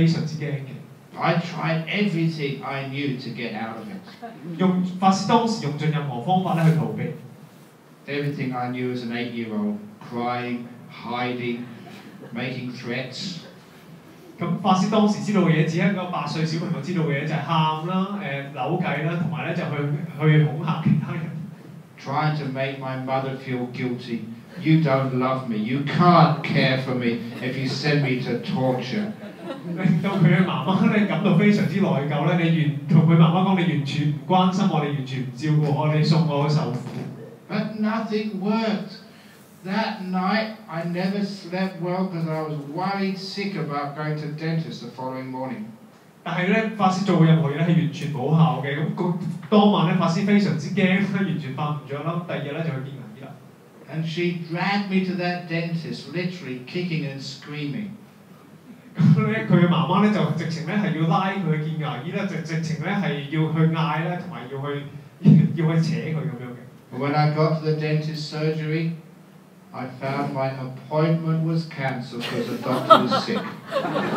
常之驚嘅。I tried everything I knew to get out of it. 法師當時用盡任何方法咧去逃避。Everything I knew as an 8-year-old, crying, hiding, making threats. 咁法師當時知道嘅嘢，只係一個8歲小朋友知道嘅嘢，就係喊啦、扭計啦，同埋咧就去恐嚇其他人。trying to make my mother feel guilty. You don't love me. You can't care for me if you send me to torture. 令到佢嘅媽媽咧感到非常之內疚咧，你同佢媽媽講，你完全唔關心我，你完全唔照顧我，你送我去受苦。But nothing worked. That night I never slept well because I was worried sick about going to dentist the following morning. 但係咧，法師做嘅任何嘢咧係完全冇效嘅。咁當晚咧，法師非常之驚，完全瞓唔着啦。第二日咧就去見牙醫啦。And she dragged me to that dentist, literally kicking and screaming. 咁咧，佢嘅媽媽咧就直情咧係要拉佢去見牙醫啦，直情咧係要去嗌咧，同埋要去扯佢咁樣嘅。When I got to the dentist surgery, I found my appointment was cancelled because the doctor was sick.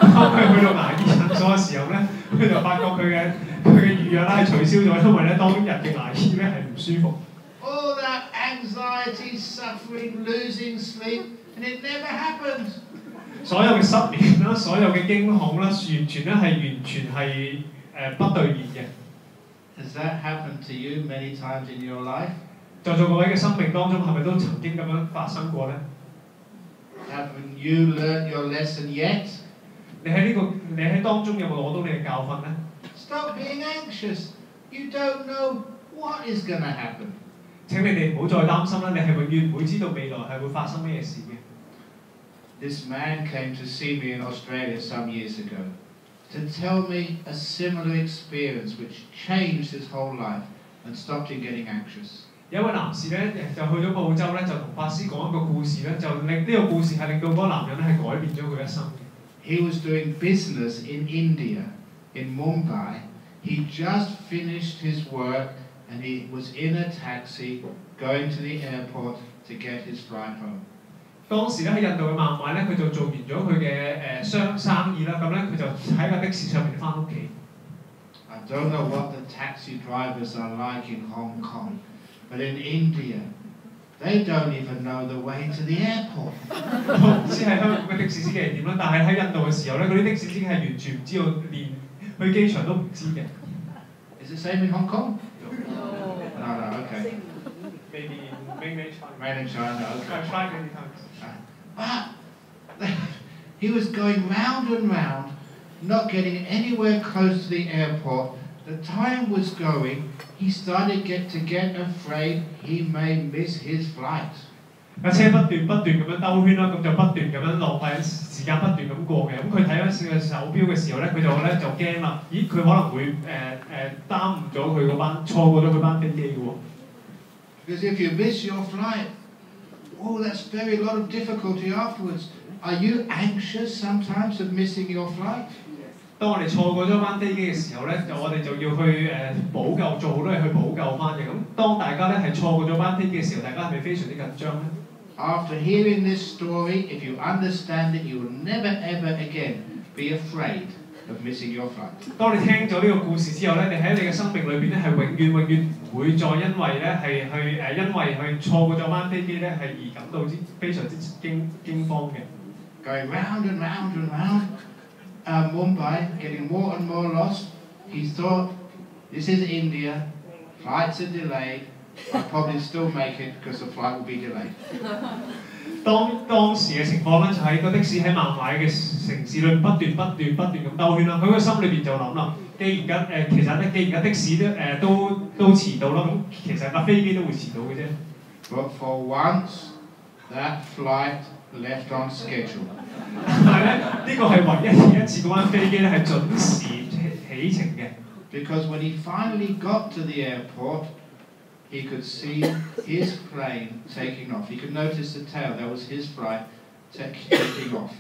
當佢去到牙醫診所嘅時候咧，佢就發覺佢嘅預約咧係取消咗，因為咧當日嘅牙醫咧係唔舒服。All that anxiety, suffering, losing sleep, and it never happened. 所有嘅失眠啦，所有嘅驚恐啦，完全係不兌現嘅。Has that happened to you many times in your life? 在座各位嘅生命當中，係咪都曾經咁樣發生過咧？ Haven't you learned your lesson yet? 你喺當中有冇攞到你嘅教訓咧 Stop being anxious. You don't know what is going to happen. 請你哋唔好再擔心啦，你係永遠唔會知道未來係會發生咩事嘅。This man came to see me in Australia some years ago to tell me a similar experience which changed his whole life and stopped him getting anxious. 有一位男士咧就去咗澳洲咧，就同法師講一個故事咧，就令呢個故事係令到嗰個男人咧係改變咗佢一生嘅。He was doing business in India, in Mumbai. He just finished his work and he was in a taxi going to the airport to get his flight home. 當時咧喺印度嘅孟買咧，佢就做完咗佢嘅生意啦，咁咧佢就喺架的士上面翻屋企。I don't know what the taxi drivers are like in Hong Kong, but in India, they don't even know the way to the airport. 我唔知喺香港嘅的士司機係點啦，但係喺印度嘅時候咧，嗰啲的士司機係完全唔知道，連去機場都唔知嘅。Is it same in Hong Kong? No, okay. Maybe in mainland China. Mainland China, okay. I've tried many times. But he was going round and round, not getting anywhere close to the airport. The time was going. He started to get afraid he may miss his flight. 架車不斷咁樣兜圈啦，咁就不斷咁樣浪費時間，不斷咁過嘅。咁佢睇緊個手錶嘅時候咧，佢就驚啦。咦，佢可能會耽誤咗佢嗰班，錯過咗佢班飛機嘅喎。Because if you miss your flight, oh, that's very lot of difficulty afterwards. Are you anxious sometimes of missing your flight? 當我哋錯過咗班飛機嘅時候咧，我哋就要去補救，做好多嘢去補救翻嘅。咁當大家咧係錯過咗班飛機嘅時候，大家係咪非常之緊張咧？ After hearing this story, if you understand it, you will never ever again be afraid of missing your flight. 當你聽咗呢個故事之後咧，你喺你嘅生命裏邊咧係永遠唔會再因為咧係因為去錯過咗班飛機咧係而感到非常之驚慌嘅。Going round and round and round, Mumbai, getting more and more lost. He thought, this is India, flights are delayed. I'll probably still make it because the flight will be delayed. 當時嘅情況咧，就喺個的士喺孟買嘅城市裏不斷咁兜圈啦。佢個心裏邊就諗啦，既然而家的士都遲到啦，咁其實架飛機都會遲到嘅啫。But for once, that flight left on schedule. 但係咧，呢個係唯一一次嗰班飛機咧係準時起程嘅。Because when he finally got to the airport, he could see his plane taking off. He could notice the tail. That was his flight taking off.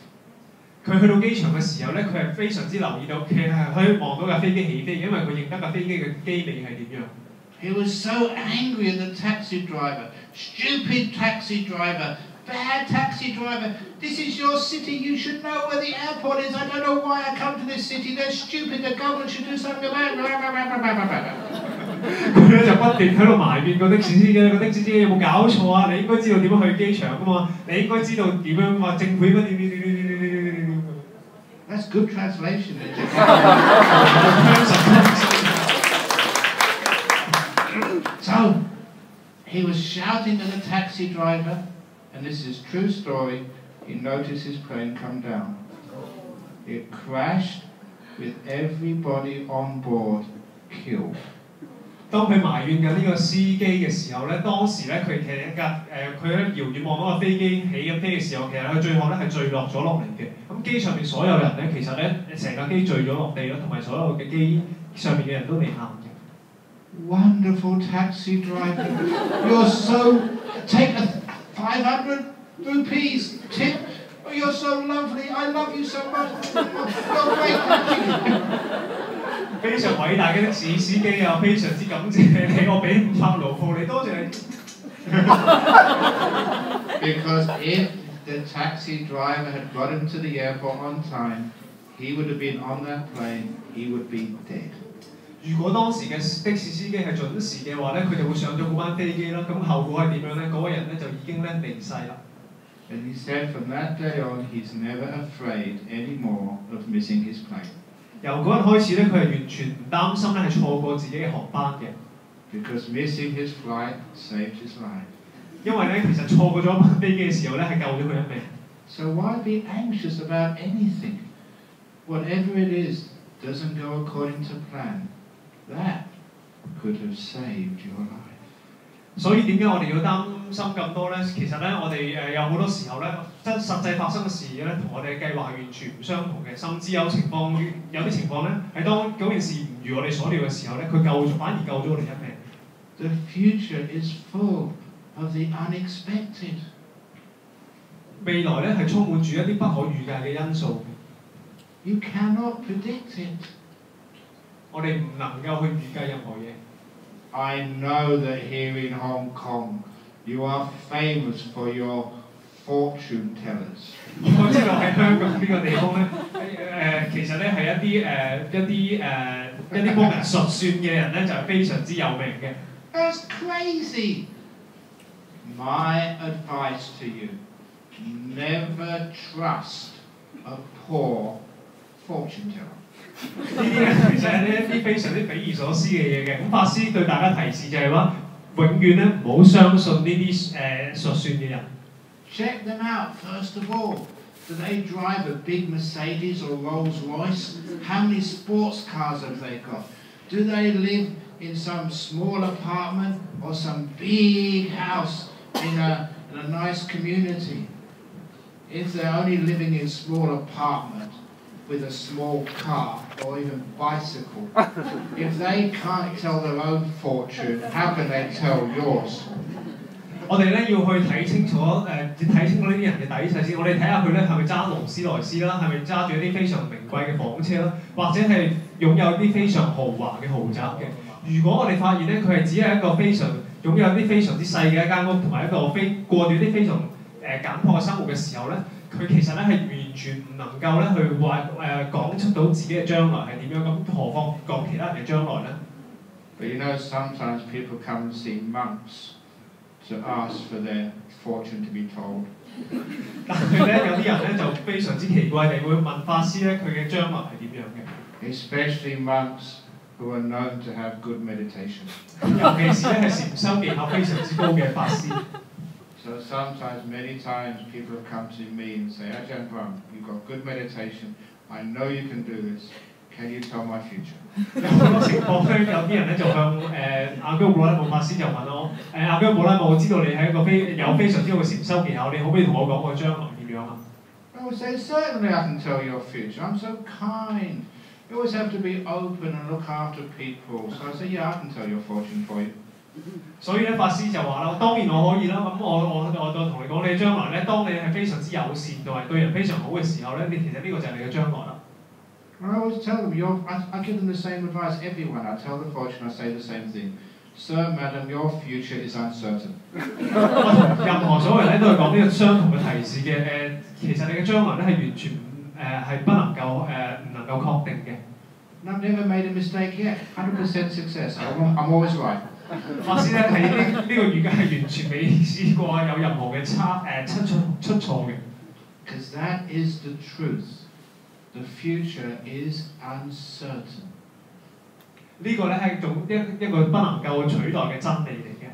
佢去到機場嘅時候咧，佢係非常之留意到，佢係可以望到架飛機起飛，因為佢認得架飛機嘅機尾係點樣。He was so angry at the taxi driver. Stupid taxi driver. Bad taxi driver. This is your city. You should know where the airport is. I don't know why I come to this city. They're stupid. The government should do something about it. 佢咧就不斷喺度埋怨個的士司機，個的士司機有冇搞錯啊？你應該知道點樣去機場噶嘛？你應該知道點樣話政府應該點。That's good translation. So he was shouting at a taxi driver, and this is true story. He noticed his plane come down. It crashed with everybody on board killed. 當佢埋怨緊呢個司機嘅時候咧，當時咧佢企喺架佢喺遙遠望到個飛機起緊飛嘅時候，其實佢最後咧係墜落咗落嚟嘅。咁機上面所有人咧，其實咧成架機墜咗落地啦，同埋所有嘅機上面嘅人都未喊嘅。Wonderful taxi driver, you're so take a 500 rupees tip. You're so lovely. I love you so much. You're great. Thank you. 非常偉大嘅的士司機啊，非常之感謝你，我俾500盧布你，多謝你。Because if the taxi driver had got him to the airport on time, he would have been on that plane. He would be dead. 如果當時嘅的士司機係準時嘅話咧，佢就會上咗嗰班飛機啦。咁後果係點樣咧？嗰個人咧就已經咧離世啦。And he said from that day on, he's never afraid anymore of missing his plane. 由嗰日開始咧，佢係完全唔擔心咧係錯過自己嘅航班嘅。Because missing his flight saved his life. 因為咧，其實錯過咗班飛機嘅時候咧，係救咗佢一命。So why be anxious about anything? Whatever it is doesn't go according to plan. That could have saved your life. 所以點解我哋要擔心咁多咧？其實咧，我哋有好多時候咧，真實際發生嘅事咧，同我哋嘅計劃係完全唔相同嘅，甚至有啲情況咧，係當嗰件事唔如我哋所料嘅時候咧，佢反而救咗我哋一命。The future is full of the unexpected. 未來咧係充滿住一啲不可預計嘅因素。You cannot predict it. 我哋唔能夠去預計任何嘢。I know that here in Hong Kong, you are famous for your fortune tellers. 我知道喺香港呢個地方咧，其實咧係一啲幫人述算嘅人咧，就係非常之有名嘅。That's crazy. My advice to you: never trust a poor fortune teller. 呢啲咧其實係一啲非常之匪夷所思嘅嘢嘅。咁法師對大家提示就係話，永遠咧唔好相信呢啲述算嘅人。Check them out first of all. Do they drive a big Mercedes or Rolls Royce? How many sports cars have they got? Do they live in some small apartment or some big house in a nice community? If they're only living in small apartment with a small car or even bicycle, if they can't tell their own fortune, how can they tell yours? 我哋咧要去睇清楚睇清楚呢啲人嘅底細先。我哋睇下佢咧係咪揸勞斯萊斯啦，係咪揸住一啲非常名貴嘅房車啦，或者係擁有啲非常豪華嘅豪宅嘅。如果我哋發現咧佢係只係一個擁有啲非常之細嘅一間屋，同埋一個過住啲非常簡樸嘅生活嘅時候咧，佢其實咧係完全唔能夠咧去講出到自己嘅將來係點樣，咁何況講其他人嘅將來咧 But you know, sometimes people come and see monks to ask for their fortune to be told. 但係咧有啲人咧就非常之奇怪地會問法師咧佢嘅將來係點樣嘅。Especially monks who are known to have good meditation. 尤其是咧係禪修技巧非常之高嘅法師。So sometimes, many times, people have come to me and say, Ajahn Brahmavamso, you've got good meditation. I know you can do this. Can you tell my future? 有好多情況咧，有啲人咧就向阿姜布拉姆法師就問我阿姜布拉姆，我知道你係一個有非常之好嘅禪修技巧，你可唔可以同我講個將來點樣啊？ I would say, certainly I can tell your future. I'm so kind. You always have to be open and look after people. So I say, yeah, I can tell your fortune for you. 所以咧，法師就話啦，當然我可以啦。咁我就同你講，你將來咧，當你係非常之友善同埋對人非常好嘅時候咧，其實呢個就係你嘅將來啦。I always tell them, I give them the same advice. Everyone, I tell the fortune, I say the same thing. Sir, madam, your future is uncertain. 任何所有人咧都係講呢個相同嘅提示嘅。其實你嘅將來咧係完全係唔能夠確定嘅。And I've never made a mistake yet. 100% success. I'm always right. 法師咧喺呢個預計係完全未試過有任何嘅出錯嘅。Because that is the truth. The future is uncertain. 呢個咧係一個不能夠取代嘅真理嚟嘅。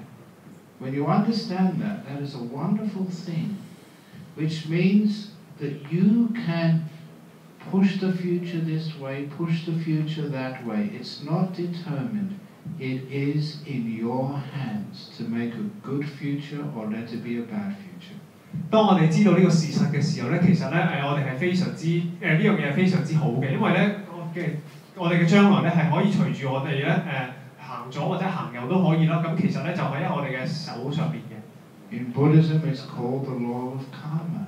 When you understand that, that is a wonderful thing, which means that you can push the future this way, push the future that way. It's not determined. It is in your hands to make a good future or let it be a bad future. 當我哋知道呢個事實嘅時候咧，其實咧我哋係非常之呢樣嘢係非常之好嘅，因為咧我哋嘅將來咧係可以隨住我哋咧行左或者行右都可以啦。咁其實咧就喺我哋嘅手上邊嘅。In Buddhism, it's called the law of karma.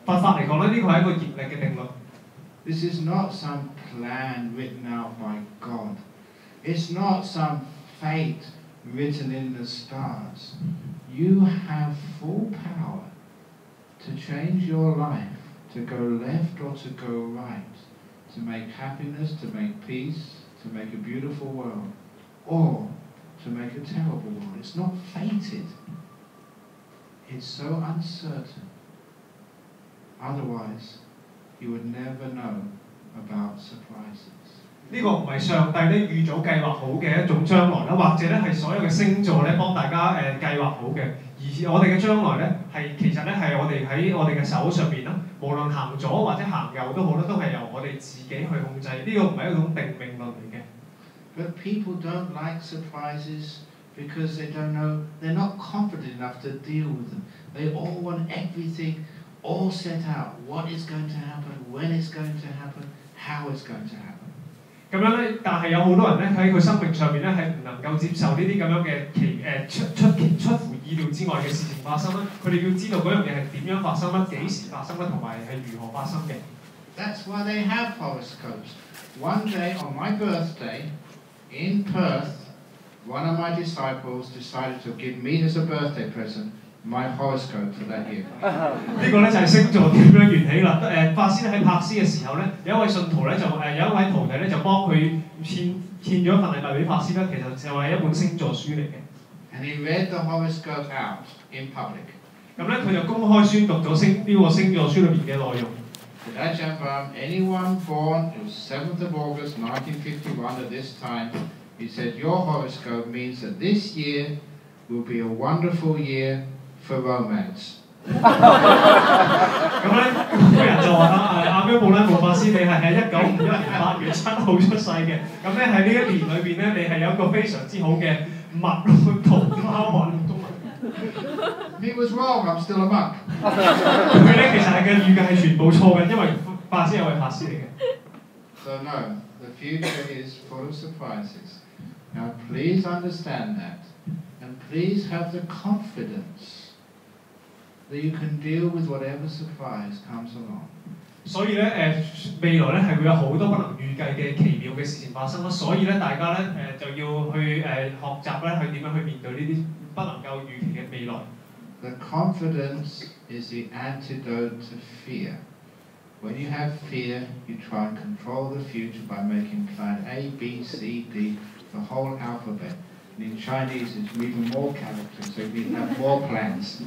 佛法嚟講咧，呢個係一個業力嘅定律。This is not some plan written out by God. It's not some fate written in the stars. You have full power to change your life, to go left or to go right, to make happiness, to make peace, to make a beautiful world, or to make a terrible world. It's not fated. It's so uncertain. Otherwise, you would never know about surprises. 呢個唔係上帝咧預早計劃好嘅一種將來啦，或者咧係所有嘅星座咧幫大家計劃好嘅，而我哋嘅將來咧係其實咧係我哋喺我哋嘅手上邊啦，無論行左或者行右都好啦，都係由我哋自己去控制。呢個唔係一種定命論嚟嘅。But people don't like surprises because they don't know, they're not confident enough to deal with them. They all want everything all set out, what is going to happen, when it's going to happen, how it's going to happen. 咁樣咧，但係有好多人咧喺佢生命上面咧係唔能夠接受呢啲咁樣嘅出乎意料之外嘅事情發生啦。佢哋要知道嗰樣嘢係點樣發生啦，幾時發生啦，同埋係如何發生嘅。That's why they have horoscopes. One day on my birthday in Perth, one of my disciples decided to give me as a birthday present my horoscope for that year. 呢個咧就係星座點樣緣起啦。法師喺拍師嘅時候咧，有一位信徒咧就有一位徒弟咧就幫佢獻咗一份禮物俾法師咧，其實就係一本星座書嚟嘅。And he read the horoscope out in public. 咁咧佢就公開宣讀咗呢個星座書裏邊嘅內容。Ajahn Brahmavamso, anyone born on 7th of August 1951 at this time, he said, your horoscope means that this year will be a wonderful year for romance. 咁咧，個人就話啦，阿姜布拉姆法師，你係喺1951年8月7號出世嘅，咁咧喺呢一年裏邊咧，你係有一個非常之好嘅蜜桃花運中文。He was wrong. I'm still a monk. 佢咧其實係嘅預計係全部錯嘅，因為法師係位法師嚟嘅。So no, the future is full of surprises. Now please understand that, and please have the confidence that you can deal with whatever surprise comes along. 所以咧未來咧係會有好多不能預計嘅奇妙嘅事情發生啦，所以咧大家咧就要去學習咧去點樣去面對呢啲不能夠預期嘅未來。The confidence is the antidote to fear. When you have fear, you try and control the future by making plan A, B, C, D, the whole alphabet. And in Chinese, it's even more characters, so we have more plans.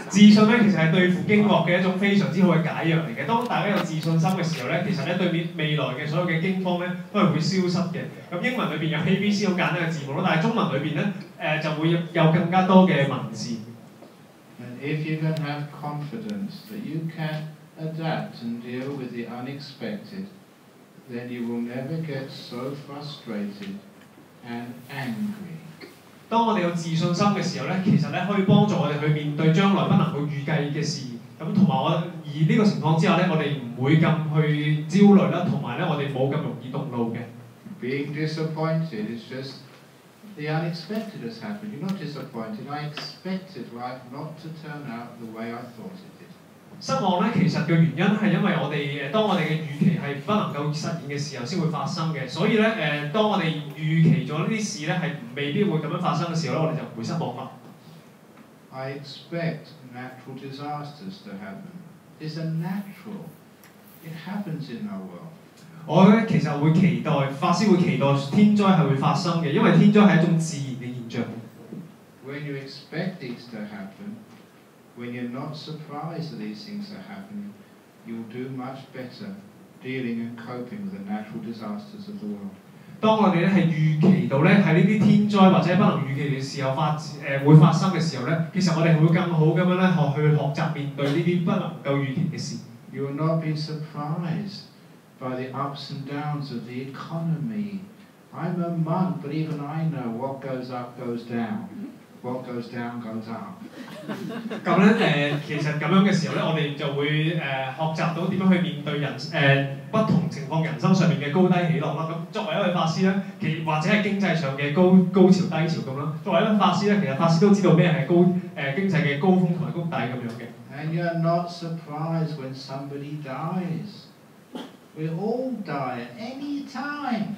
自信咧，其實係對付驚愕嘅一種非常之好嘅解藥嚟嘅。當大家有自信心嘅時候咧，其實咧對面未來嘅所有嘅驚慌咧都係會消失嘅。咁英文裏邊有 ABC 好簡單嘅字母咯，但係中文裏邊咧就會有更加多嘅文字。And if you can have confidence that you can adapt and deal with the unexpected, then you will never get so frustrated and angry. 當我哋有自信心嘅時候咧，其實咧可以幫助我哋去面對將來不能夠預計嘅事。咁同埋而呢個情況之下咧，我哋唔會咁去焦慮啦，同埋咧我哋冇咁容易動怒嘅。Being disappointed is just the unexpected has happened. You're not disappointed. I expected life not to turn out the way I thought it did. 失望咧，其實嘅原因係因為我哋當我哋嘅預期係不能夠實現嘅時候先會發生嘅，所以咧當我哋預期咗呢啲事咧係未必會咁樣發生嘅時候咧，我哋就唔會失望啦。I expect natural disasters to happen. It's a natural. It happens in our world. 我咧其實會期待法師會期待天災係會發生嘅，因為天災係一種自然嘅現象。When you expect these to happen, when you're not surprised that these things are happening, you'll do much better dealing and coping with the natural disasters of the world. 當我哋咧係預期到咧喺呢啲天災或者不能預期嘅時候會發生嘅時候咧，其實我哋會更好咁樣咧學習面對呢啲不能夠預期嘅事。You will not be surprised by the ups and downs of the economy. I'm a monk, but even I know what goes up goes down, what goes down goes up. 咁咧其實咁樣嘅時候咧，我哋就會學習到點樣去面對不同情況人生上面嘅高低起落啦。咁作為一位法師咧，或者係經濟上嘅高潮低潮咁啦。作為一位法師咧，其實法師都知道咩係經濟嘅高峰同埋谷底咁樣嘅。And you're not surprised when somebody dies. We all die at any time.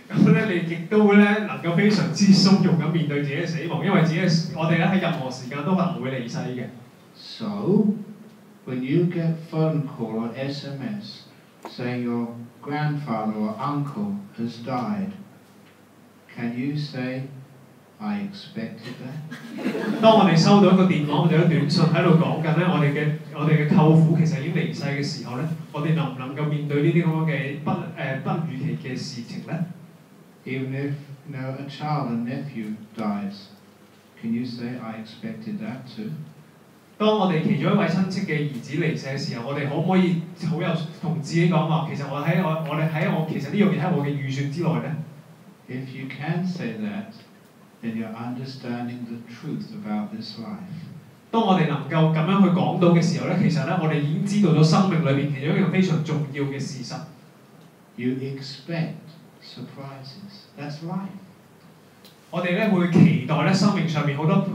咁咧，你亦都會咧能夠非常之鬆容咁面對自己嘅死亡，因為我哋咧喺任何時間都可能會離世嘅。So, when you get phone call or SMS saying your grandfather or uncle has died, can you say, I expected that? 當我哋收到一個電話或者一短信喺度講緊咧，我哋嘅舅父其實已經離世嘅時候咧，我哋能唔能夠面對呢啲咁樣嘅不預期嘅事情咧？ Even if a child, a nephew dies, can you say, I expected that too? 當我哋其中一位親戚嘅兒子離世嘅時候，我哋可唔可以好有同自己講話？其實其實呢樣嘢喺我嘅預算之內咧。If you can say that, then you're understanding the truth about this life. 當我哋能夠咁樣去講到嘅時候咧，其實咧我哋已經知道咗生命裏邊其中一樣非常重要嘅事實。You expect surprises. That's life. 我哋咧會期待咧生命上面好多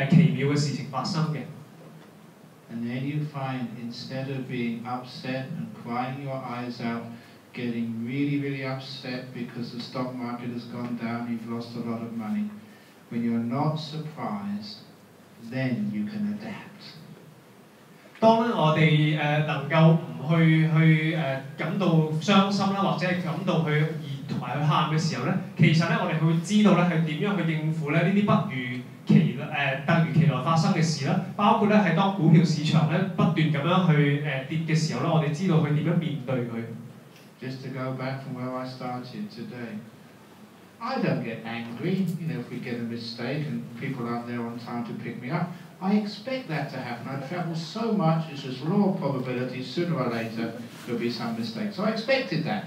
奇妙嘅事情發生嘅。And then you find instead of being upset and crying your eyes out, getting really, really upset because the stock market has gone down, you've lost a lot of money. When you're not surprised, then you can adapt. 當咧我哋能夠唔去感到傷心啦，或者係感到同埋去喊嘅時候咧，其實咧我哋會知道咧係點樣去應付咧呢啲突如其來發生嘅事啦，包括咧係當股票市場咧不斷咁樣去跌嘅時候咧，我哋知道佢點樣面對佢。Just to go back from where I started today, I don't get angry, if we get a mistake and people aren't there on time to pick me up. I expect that to happen. I travel so much, it's just law of probability, sooner or later there'll be some mistake. So I expected that.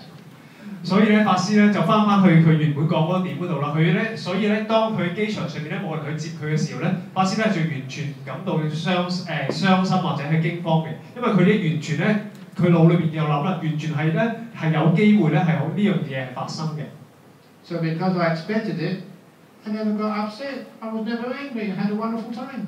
所以咧，法師咧就翻去佢原本講嗰個點嗰度啦。所以咧，當佢機場上面咧冇人去接佢嘅時候咧，法師咧就完全感到傷心或者係驚慌嘅，因為佢咧完全咧佢腦裏邊有諗啦，完全係咧係有機會咧係好呢樣嘢係發生嘅。So because I expected it, I never got upset. I was never angry. I had a wonderful time.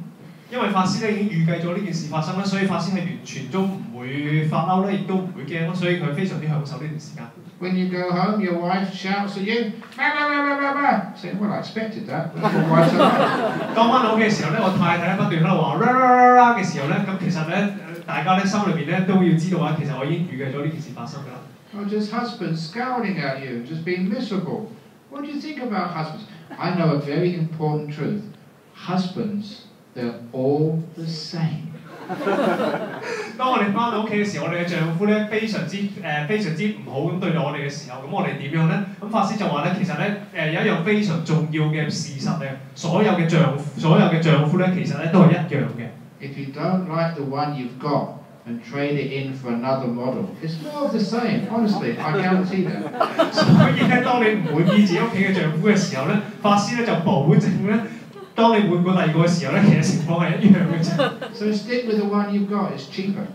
因為法師咧已經預計咗呢件事發生啦，所以法師係完全都唔會發嬲啦，亦都唔會驚啦，所以佢非常之享受呢段時間。When you go home, your wife shouts at you, "Bah, bah, bah, bah, bah, bah." Say, well, I expected that. Your wife's alright. 當翻到屋企嘅時候咧，我太太咧不斷喺度話啦啦啦嘅時候咧，咁其實咧大家咧心裏邊咧都要知道啊，其實我已經預計咗呢件事發生㗎啦。Or just husbands scowling at you, just being miserable. What do you think about husbands? I know a very important truth. Husbands, they're all the same. 當我哋翻到屋企嘅時候，我哋嘅丈夫咧非常之唔好咁對待我哋嘅時候，咁我哋點樣咧？咁法師就話咧，其實咧有一樣非常重要嘅事實咧，所有嘅丈夫咧，其實咧都係一樣嘅。If you don't like the one you've got and trade it in for another model, it's more of the same. Honestly, I guarantee that. 所以咧，當你唔滿意自己屋企嘅丈夫嘅時候咧，法師咧就保證咧。當你換過第二個嘅時候咧，其實情況係一樣嘅啫。So stick with the one you've got. It's cheaper.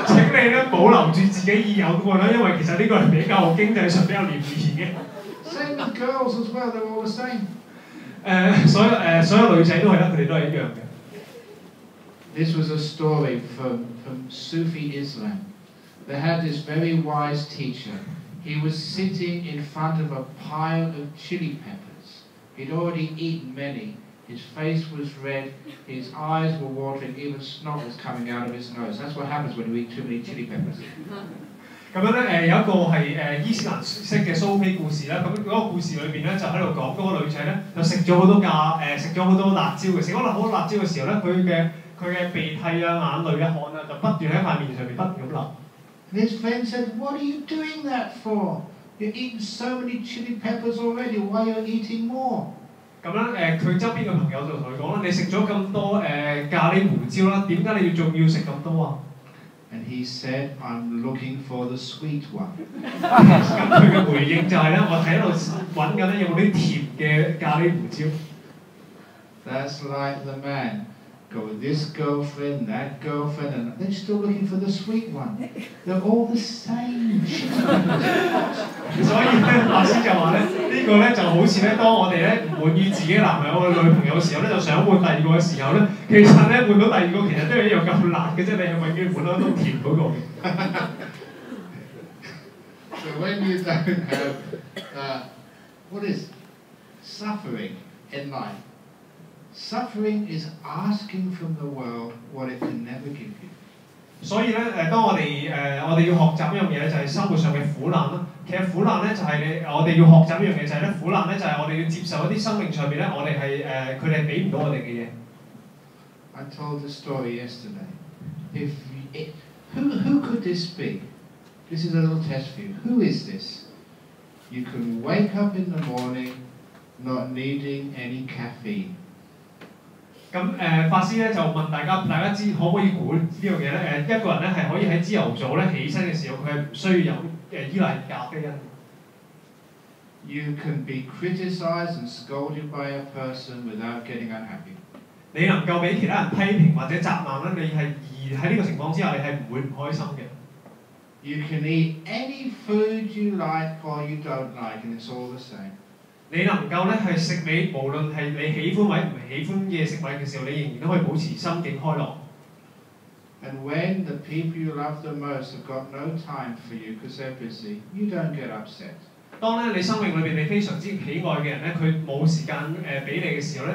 請你咧保留住自己已有嗰個啦，因為其實呢個係比較經濟上比較廉宜嘅。Same with girls as well. They're all the same. 所有女仔都係啦，佢哋都係一樣嘅。This was a story from Sufi Islam. They had this very wise teacher. He was sitting in front of a pile of chili peppers. He'd already eaten many. His face was red, his eyes were watering, even snot was coming out of his nose. That's what happens when you eat too many chili peppers. 咁樣咧有一個係伊斯蘭式嘅蘇菲故事啦。咁嗰個故事裏邊咧就喺度講嗰個女仔咧就食咗好多辣椒嘅，食咗好多辣椒嘅時候咧，佢嘅鼻涕啊、眼淚啊、汗啊就不斷喺塊面上面不斷咁流。His friend said, "What are you doing that for?" You're eating so many chili peppers already. Why are you eating more? 咁樣佢周邊嘅朋友就同佢講啦：你食咗咁多咖喱胡椒啦，點解你仲要食咁多啊？ And he said, I'm looking for the sweet one. 咁佢嘅回應就係咧：我喺度揾緊咧有冇啲甜嘅咖喱胡椒。That's like the man. Go with this girlfriend, that girlfriend, and they're still looking for the sweet one. They're all the same. 所以咧，法師就話咧，呢個咧就好似咧，當我哋咧唔滿意自己男朋友嘅女朋友嘅時候咧，就想換第二個嘅時候咧，其實咧換到第二個其實都係一樣咁辣嘅啫，你係永遠換到都甜嗰個嘅。So when you don't have what is suffering in life? Suffering is asking from the world what it can never give you. 所以咧當我哋要學習一樣嘢咧，就係生活上嘅苦難啦。其實苦難咧就係我哋要學習一樣嘢，就係咧苦難咧就係我哋要接受一啲生命上面咧，我哋係佢哋俾唔到我哋嘅嘢。I told the story yesterday. Who could this be? This is a little test for you. Who is this? You can wake up in the morning not needing any caffeine. 咁法師咧就問大家知可唔可以估呢樣嘢咧？一個人咧係可以喺朝頭早咧起身嘅時候，佢係唔需要有依賴咖啡因。You can be criticized and scolded by a person without getting unhappy. 你能夠俾其他人批評或者責罵咧，而喺呢個情況之下，你係唔會唔開心嘅。You can eat any food you like or you don't like, and it's all the same. 你能夠咧係食你無論係你喜歡或者唔喜歡嘅食物嘅時候，你仍然都可以保持心境開朗。And when the people you love the most have got no time for you because they're busy, you don't get upset. 當咧你生命裏邊你非常之喜愛嘅人咧，佢冇時間俾你嘅時候咧，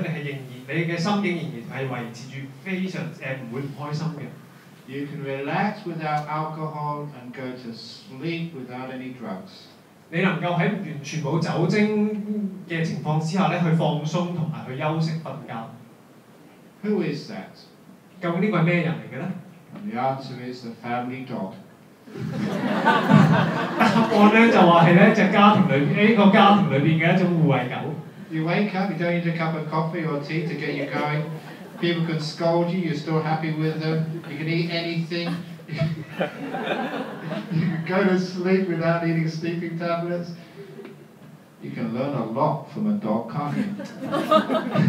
你嘅心境仍然係維持住非常唔會唔開心嘅。You can relax without alcohol and go to sleep without any drugs. 你能夠喺完全冇酒精嘅情況之下咧，去放鬆同埋去休息瞓覺。Who is that? 究竟呢個係咩人嚟嘅咧？ And the answer is the family dog. 答案咧就話係咧隻家庭裏邊呢個家庭裏邊嘅一種護衛狗。You wake up, you don't need a cup of coffee or tea to get you going. People can scold you, you're still happy with them. You can eat anything. You can go to sleep without needing sleeping tablets. You can learn a lot from a dog, can't you?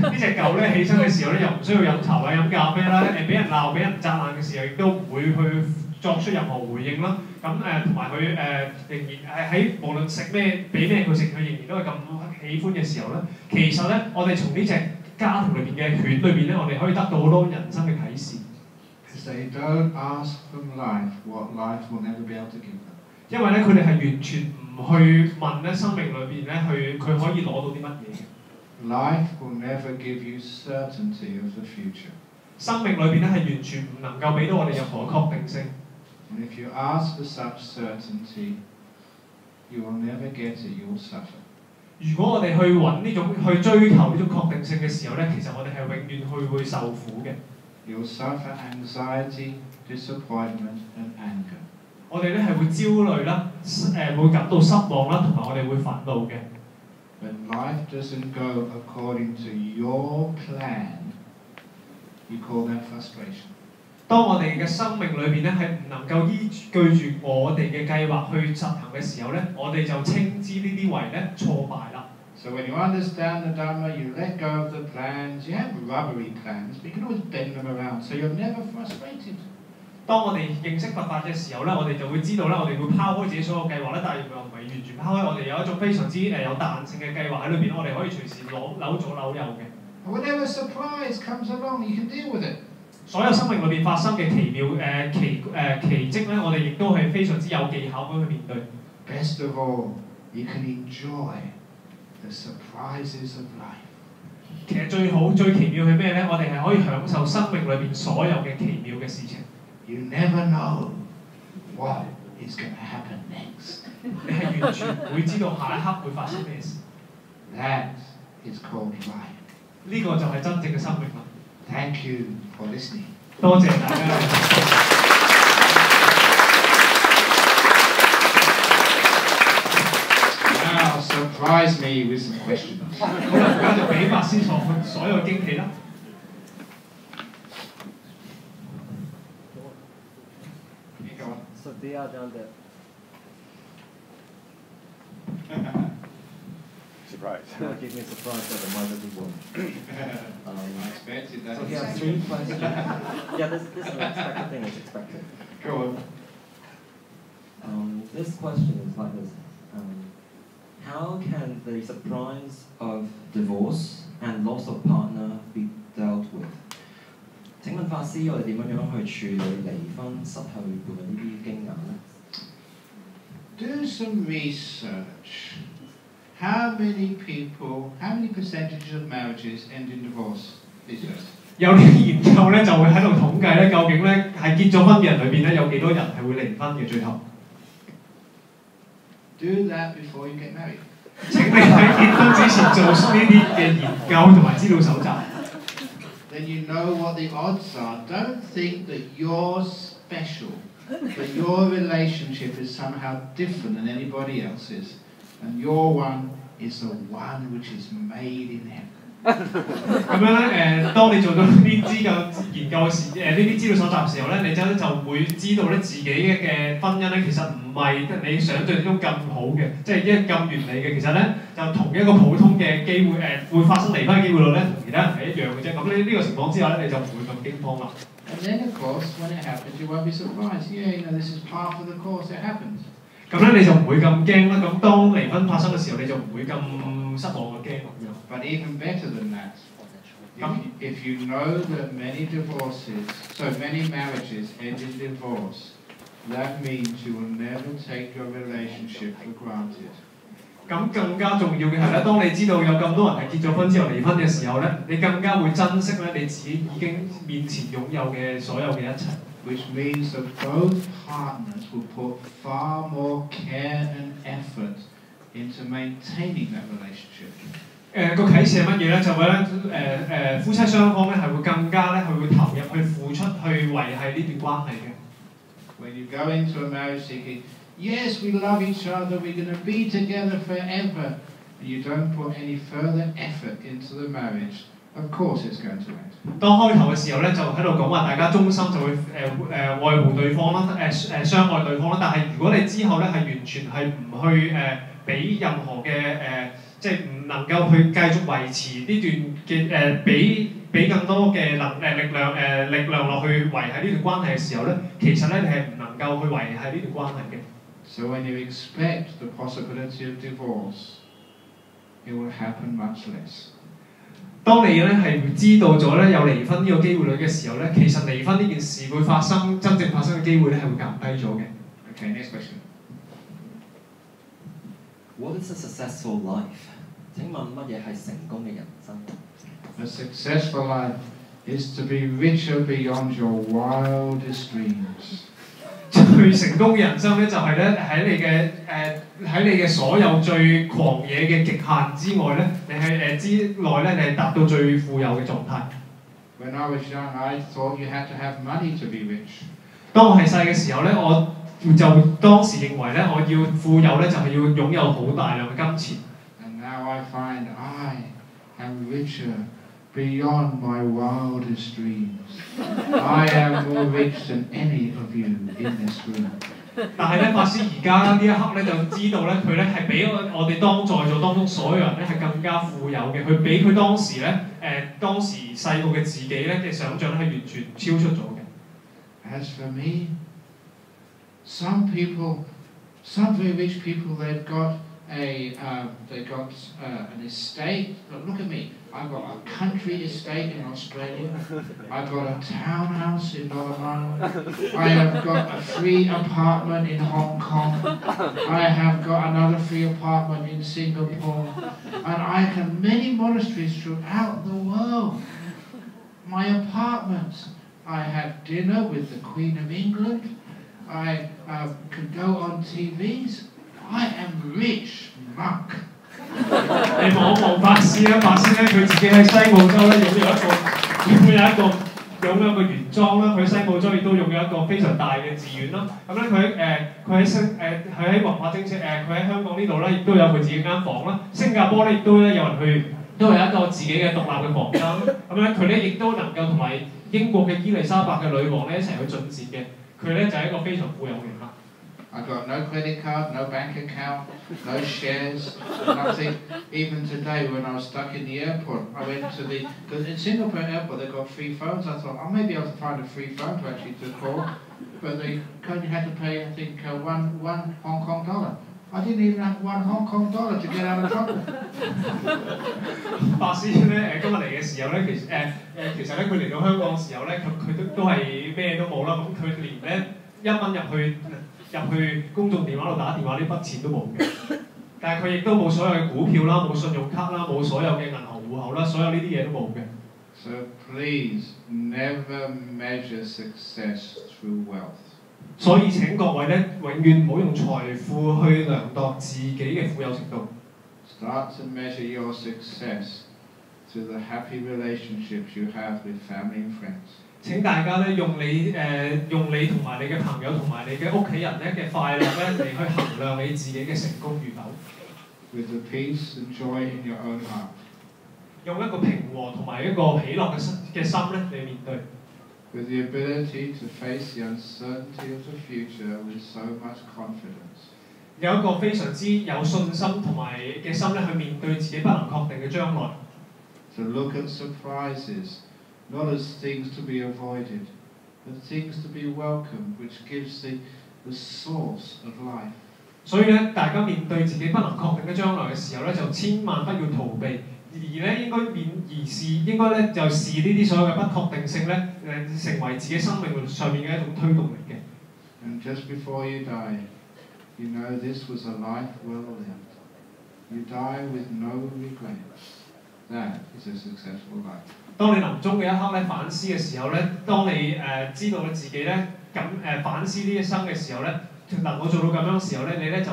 呢隻狗咧起身嘅時候咧，又唔需要飲茶或者飲咖啡啦，俾人鬧、俾人責難嘅時候，亦都唔會去作出任何回應啦。咁同埋佢仍然喺無論食咩俾咩佢食，佢仍然都係咁喜歡嘅時候咧，其實咧我哋從呢隻家庭裏邊嘅犬裏邊咧，我哋可以得到好多人生嘅啟示。They don't ask from life what life will never be able to give them. 因為咧佢哋係完全唔去問咧生命裏邊咧佢可以攞到啲乜嘢嘅。Life will never give you certainty of the future. 生命裏邊咧係完全唔能夠俾到我哋任何確定性。And if you ask for such certainty, you will never get it. You will suffer. 如果我哋去揾呢種去追求呢種確定性嘅時候咧，其實我哋係永遠會受苦嘅。You'll suffer anxiety, disappointment, and anger. 我哋咧係會焦慮啦，會感到失望啦，同埋我哋會憤怒嘅。When life doesn't go according to your plan, you call that frustration. 當我哋嘅生命裏邊咧係唔能夠依據住我哋嘅計劃去實行嘅時候咧，我哋就稱之呢啲為咧挫敗啦。So when you understand the Dhamma, you let go of the plans. You have rubbery plans, but you can always bend them around, so you're never frustrated. 當我哋認識佛法嘅時候咧，我哋就會知道咧，我哋會拋開自己所有計劃咧，但係又唔係完全拋開，我哋有一種非常之有彈性嘅計劃喺裏邊，我哋可以隨時扭左扭右嘅。Whatever surprise comes along, you can deal with it. 所有生命裏邊發生嘅奇妙奇蹟咧，我哋亦都係非常之有技巧咁去面對。Best of all, you can enjoy the surprises of life. 其實最奇妙係咩咧？我哋係可以享受生命裏邊所有嘅奇妙嘅事情。You never know what is going to happen next. 你係完全唔會知道下一刻會發生咩事。That is called life. 呢個就係真正嘅生命啦。Thank you for listening. 多謝大家。surprise me with some questions. 好啦，而家就俾法師所有驚喜啦。So they are down there. Surprise. Give me a surprise that the mother people. I expected that. So here are 3 questions. Yeah, this is an expected thing. It's expected. Go on. This question is like this. How can the surprise of divorce and loss of partner be dealt with? 請問法師，我哋點樣去處理離婚、失去伴侶呢啲驚訝呢？ Do some research. How many percentage of marriages end in divorce these days? 有啲研究咧就會喺度統計咧，究竟咧係結咗婚嘅人裏邊咧有幾多人係會離婚嘅最後。Do that before you get married. 請你喺結婚之前做呢啲嘅研究同埋資料搜集。Then you know what the odds are. Don't think that you're special, that your relationship is somehow different than anybody else's, and your one is the one which is made in heaven. 咁樣咧當你做到呢啲研究時呢啲資料搜集嘅時候咧，你就會知道咧自己嘅婚姻咧其實唔係你想象中咁好嘅，即係一咁完美嘅。其實咧就同一個普通嘅機會會發生離婚嘅機會率咧，同其他人係一樣嘅啫。咁呢個情況之下咧，你就唔會咁驚慌啦。And then of course, when it happens, you won't be surprised. Yeah, you know, this is part of the course. It happens. 咁咧你就唔會咁驚啦。咁當離婚發生嘅時候，你就唔會咁失望嘅驚咁樣。But even better than that, if you know that many marriages end in divorce, that means you will never take your relationship for granted. 咁更加重要嘅係咧，當你知道有咁多人係結咗婚之後離婚嘅時候咧，你更加會珍惜咧你自己已經面前擁有嘅所有嘅一切。Which means that both partners will put far more care and effort into maintaining that relationship. 個啟示係乜嘢咧？就會咧夫妻雙方咧係會更加咧佢會投入去付出去維係呢段關係嘅。When you go into a marriage thinking, yes, we love each other, we're going to be together forever, and you don't put any further effort into the marriage, of course it's going to end. 當開頭嘅時候咧，就喺度講話大家忠心就會愛護對方啦，相愛對方啦。但係如果你之後咧係完全係唔去俾任何嘅即係唔能夠去繼續維持呢段嘅俾更多嘅力量落去維係呢段關係嘅時候咧，其實咧你係唔能夠去維係呢段關係嘅。So when you expect the possibility of divorce, it will happen much less. 當你咧係知道咗咧有離婚呢個機會率嘅時候咧，其實離婚呢件事會發生真正發生嘅機會咧係會減低咗嘅。Okay, next question. What is a successful life? 請問乜嘢係成功嘅人生 A successful life is to be richer beyond your wildest dreams. 最成功嘅人生咧就係咧喺你嘅所有最狂野嘅極限之外咧，你係之內咧，你係達到最富有嘅狀態。When I was young, I thought you had to have money to be rich. 當我係細嘅時候咧，我就當時認為咧，我要富有咧就係要擁有好大量嘅金錢。And now I find I am richer beyond my wildest dreams. I am more rich than any of you in this room. 但係咧，法師而家呢一刻咧就知道咧，佢咧係比我哋在座當中所有人咧係更加富有嘅。佢比佢當時咧當時細個嘅自己咧嘅想像咧係完全超出咗嘅。As for me, some very rich people, they've got an estate. Look at me. I've got a country estate in Australia. I've got a townhouse in Northern Ireland. I have got a free apartment in Hong Kong. I have got another free apartment in Singapore. And I have many monasteries throughout the world. My apartment, I have dinner with the Queen of England. I could go on TVs. I am rich monk. 你望一望法師咧，法師咧佢自己喺西澳洲咧擁有一個擁有一個原裝啦，佢喺西澳洲亦都擁有一個非常大嘅寺院啦。咁咧佢喺文化精舍佢喺香港呢度咧，亦都有佢自己間房啦。新加坡咧亦都咧有人去，都有一個自己嘅獨立嘅房間。咁咧佢咧亦都能夠同埋英國嘅伊麗莎白嘅女王咧一齊去進展嘅。佢咧就係一個非常富有嘅人啦。I've got no credit card, no bank account, no shares, nothing. Even today when I was stuck in the airport, I went to because in Singapore airport they've got free phones. I thought I may be able to find a free phone to actually to call, but they only had to pay I think one Hong Kong dollar. I didn't even have one Hong Kong dollar to get out of trouble. 法師咧今日嚟嘅時候咧，其實咧佢嚟到香港嘅時候咧，佢都係咩都冇啦。咁佢連咧1蚊入去公眾電話度打電話呢筆錢都冇嘅。但係佢亦都冇所有嘅股票啦，冇信用卡啦，冇所有嘅銀行戶口啦，所有呢啲嘢都冇嘅。So please never measure success through wealth. 所以請各位咧，永遠唔好用財富去量度自己嘅富有程度。Start to measure your success through the happy relationships you have with family and friends. 請大家咧用你同埋你嘅朋友同埋你嘅屋企人咧嘅快樂咧嚟去衡量你自己嘅成功與否。With the peace and joy in your own heart. 用一個平和同埋一個喜樂嘅心咧嚟面對。With the ability to face the uncertainty of the future with so much confidence. 有一個非常之有信心同埋嘅心咧去面對自己不能確定嘅將來。To look at surprises, not as things to be avoided, but things to be welcomed, which gives the source of life. 所以咧，大家面對自己不能確定嘅將來嘅時候咧，就千萬不要逃避，而咧應該咧就視呢啲所有嘅不確定性咧成為自己生命上面嘅一種推動力嘅。And just before you die, you know this was a life well lived. You die with no regrets. That is a successful life. 當你臨終嘅一刻咧反思嘅時候咧，當你知道你自己咧反思呢一生嘅時候咧，能夠做到咁樣嘅時候咧，你咧就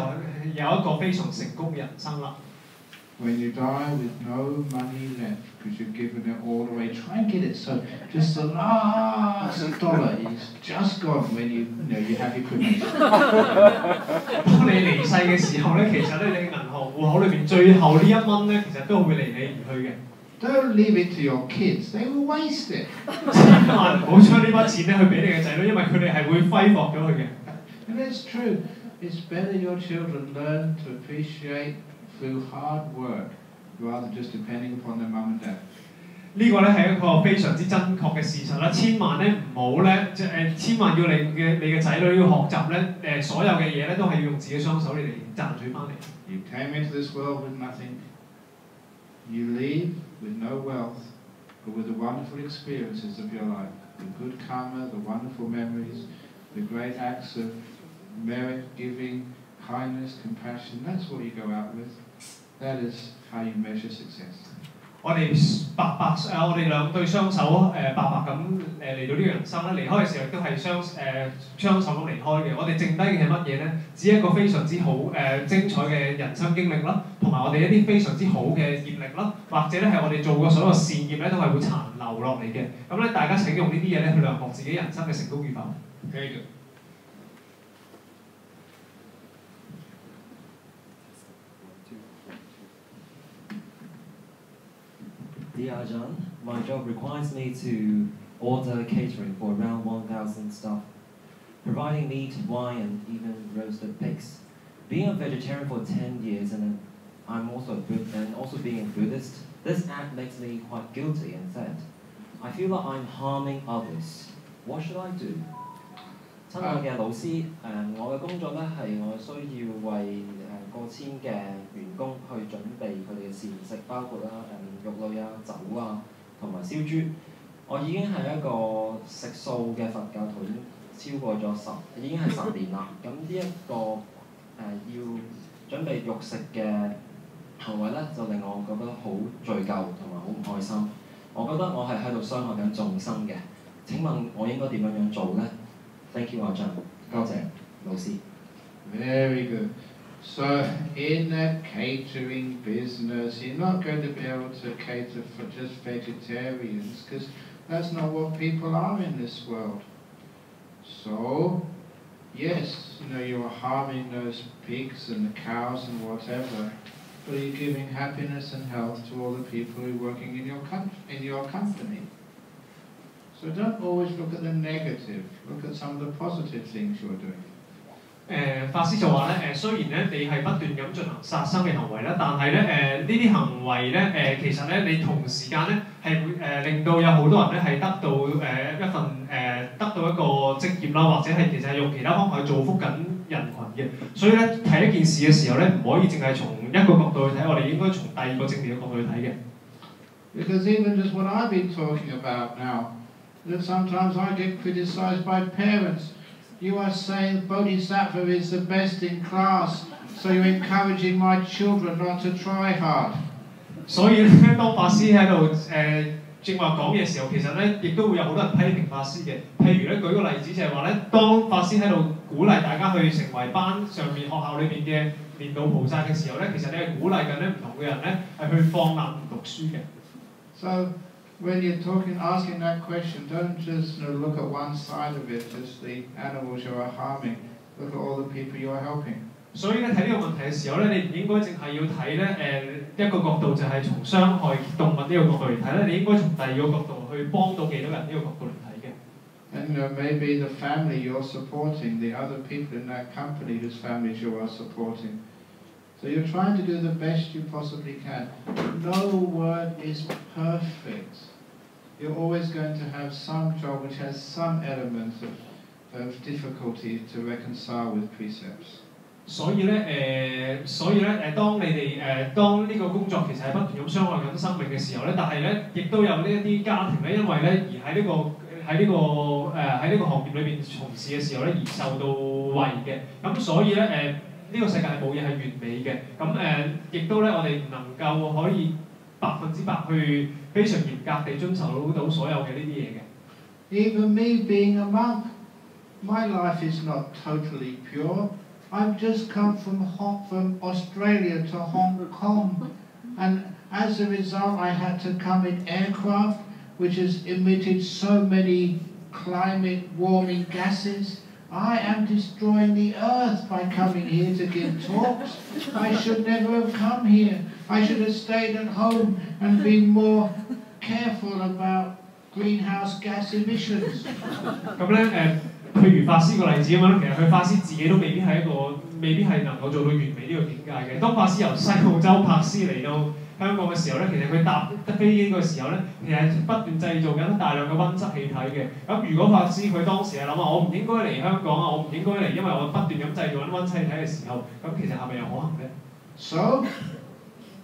有一個非常成功嘅人生啦。When you die with no money left because you've given it all away, try and get it so just the last dollar is just gone when you have your cremation. 當你離世嘅時候咧，其實咧你銀行戶口裏邊最後呢1蚊咧，其實都會離你而去嘅。Don't leave it to your kids; they will waste it. 千萬唔好將呢筆錢咧去俾你嘅仔女，因為佢哋係會揮霍咗佢嘅。And it's true. It's better your children learn to appreciate through hard work rather than just depending upon their mum and dad. 呢個咧係一個非常之真確嘅事實啦，千萬咧唔好咧千萬要你嘅仔女要學習咧所有嘅嘢咧都係要用自己雙手嚟賺取翻嚟。You came into this world with nothing. You leave with no wealth, but with the wonderful experiences of your life, the good karma, the wonderful memories, the great acts of merit, giving, kindness, compassion. That's what you go out with. That is how you measure success. 我哋兩對雙手白白咁嚟到呢個人生咧，離開嘅時候亦都係雙手咁離開嘅。我哋剩低嘅係乜嘢咧？只係一個非常之好精彩嘅人生經歷啦，同埋我哋一啲非常之好嘅業力啦，或者咧係我哋做過所有善業咧都係會殘留落嚟嘅。咁咧大家請用呢啲嘢咧去量度自己人生嘅成功與否。Very good. Dear Ajahn, my job requires me to order catering for around 1,000 staff, providing meat, wine, and even roasted pigs. Being a vegetarian for 10 years and also being a Buddhist, this act makes me quite guilty and sad. I feel like I'm harming others. What should I do? 親愛嘅老師，我嘅工作咧係我需要為過千嘅員工去準備佢哋嘅膳食，包括肉類啊、酒啊同埋燒豬。我已經係一個食素嘅佛教徒，超過咗已經係10年啦。咁呢一個要準備肉食嘅行為咧，就令我覺得好罪疚同埋好唔開心。我覺得我係喺度傷害緊眾生嘅。請問我應該點樣做咧？ Thank you, Ajahn. 多謝老師。Very good. So in that catering business, you're not going to be able to cater for just vegetarians because That's not what people are in this world. So, yes, you are harming those pigs and the cows and whatever, but you're giving happiness and health to all the people who are working in your company. So don't always look at the negative. Look at some of the positive things you're doing. 法師就話咧雖然咧你係不斷咁進行殺生嘅行為啦，但係咧呢啲行為咧其實咧你同時間咧係會令到有好多人咧係得到一份得到一個職業啦，或者係其實係用其他方法去造福緊人群嘅。所以咧睇一件事嘅時候咧，唔可以淨係從一個角度去睇，我哋應該從第二個正面嘅角度去睇嘅。Because even just what I've been talking about now, that sometimes I get criticized by parents. You are saying Bodhisattva is the best in class, so you're encouraging my children not to try hard. 所以咧，當法師喺度正話講嘅時候，其實咧亦都會有好多人批評法師嘅。譬如咧，舉個例子就係話咧，當法師喺度鼓勵大家去成為班上面學校裏邊嘅年度菩薩嘅時候咧，其實你係鼓勵緊咧唔同嘅人咧係去放膽唔讀書嘅。So when you're asking that question, don't just look at one side of it, just the animals you are harming. Look at all the people you are helping. 所以咧睇呢個問題嘅時候咧，你唔應該淨係要睇咧一個角度，就係從傷害動物呢個角度嚟睇咧，你應該從第二個角度去幫到幾多人呢個角度嚟睇嘅。And maybe the family you're supporting, the other people in that company whose families you are supporting. So you're trying to do the best you possibly can. No work is perfect. You're always going to have some job which has some element of difficulty to reconcile with precepts. 所以咧當你哋當呢個工作其實係不斷咁傷害緊生命嘅時候咧，但係咧亦都有呢一啲家庭咧，因為咧而喺呢個行業裏邊從事嘅時候咧而受到惠嘅，咁所以咧呢個世界係冇嘢係完美嘅，咁亦都咧我哋唔能夠可以100%去非常嚴格地遵守到所有嘅呢啲嘢嘅。Even me being a monk, my life is not totally pure. I've just come from Australia to Hong Kong, and as a result I had to come in aircraft which has emitted so many climate warming gases. I am destroying the earth by coming here to give talks. I should never have come here. I should have stayed at home and been more careful about greenhouse gas emissions. 咁咧譬如法師個例子咁樣，其實佢法師自己都未必係能夠做到完美呢個境界嘅。當法師由西澳洲柏斯嚟到香港嘅時候咧，其實佢搭飛機嘅時候咧，其實不斷製造緊大量嘅溫室氣體嘅。咁如果法師佢當時係諗話，我唔應該嚟香港啊，我唔應該嚟，因為我不斷咁製造緊溫室氣體嘅時候，咁其實係咪有可能咧 ？So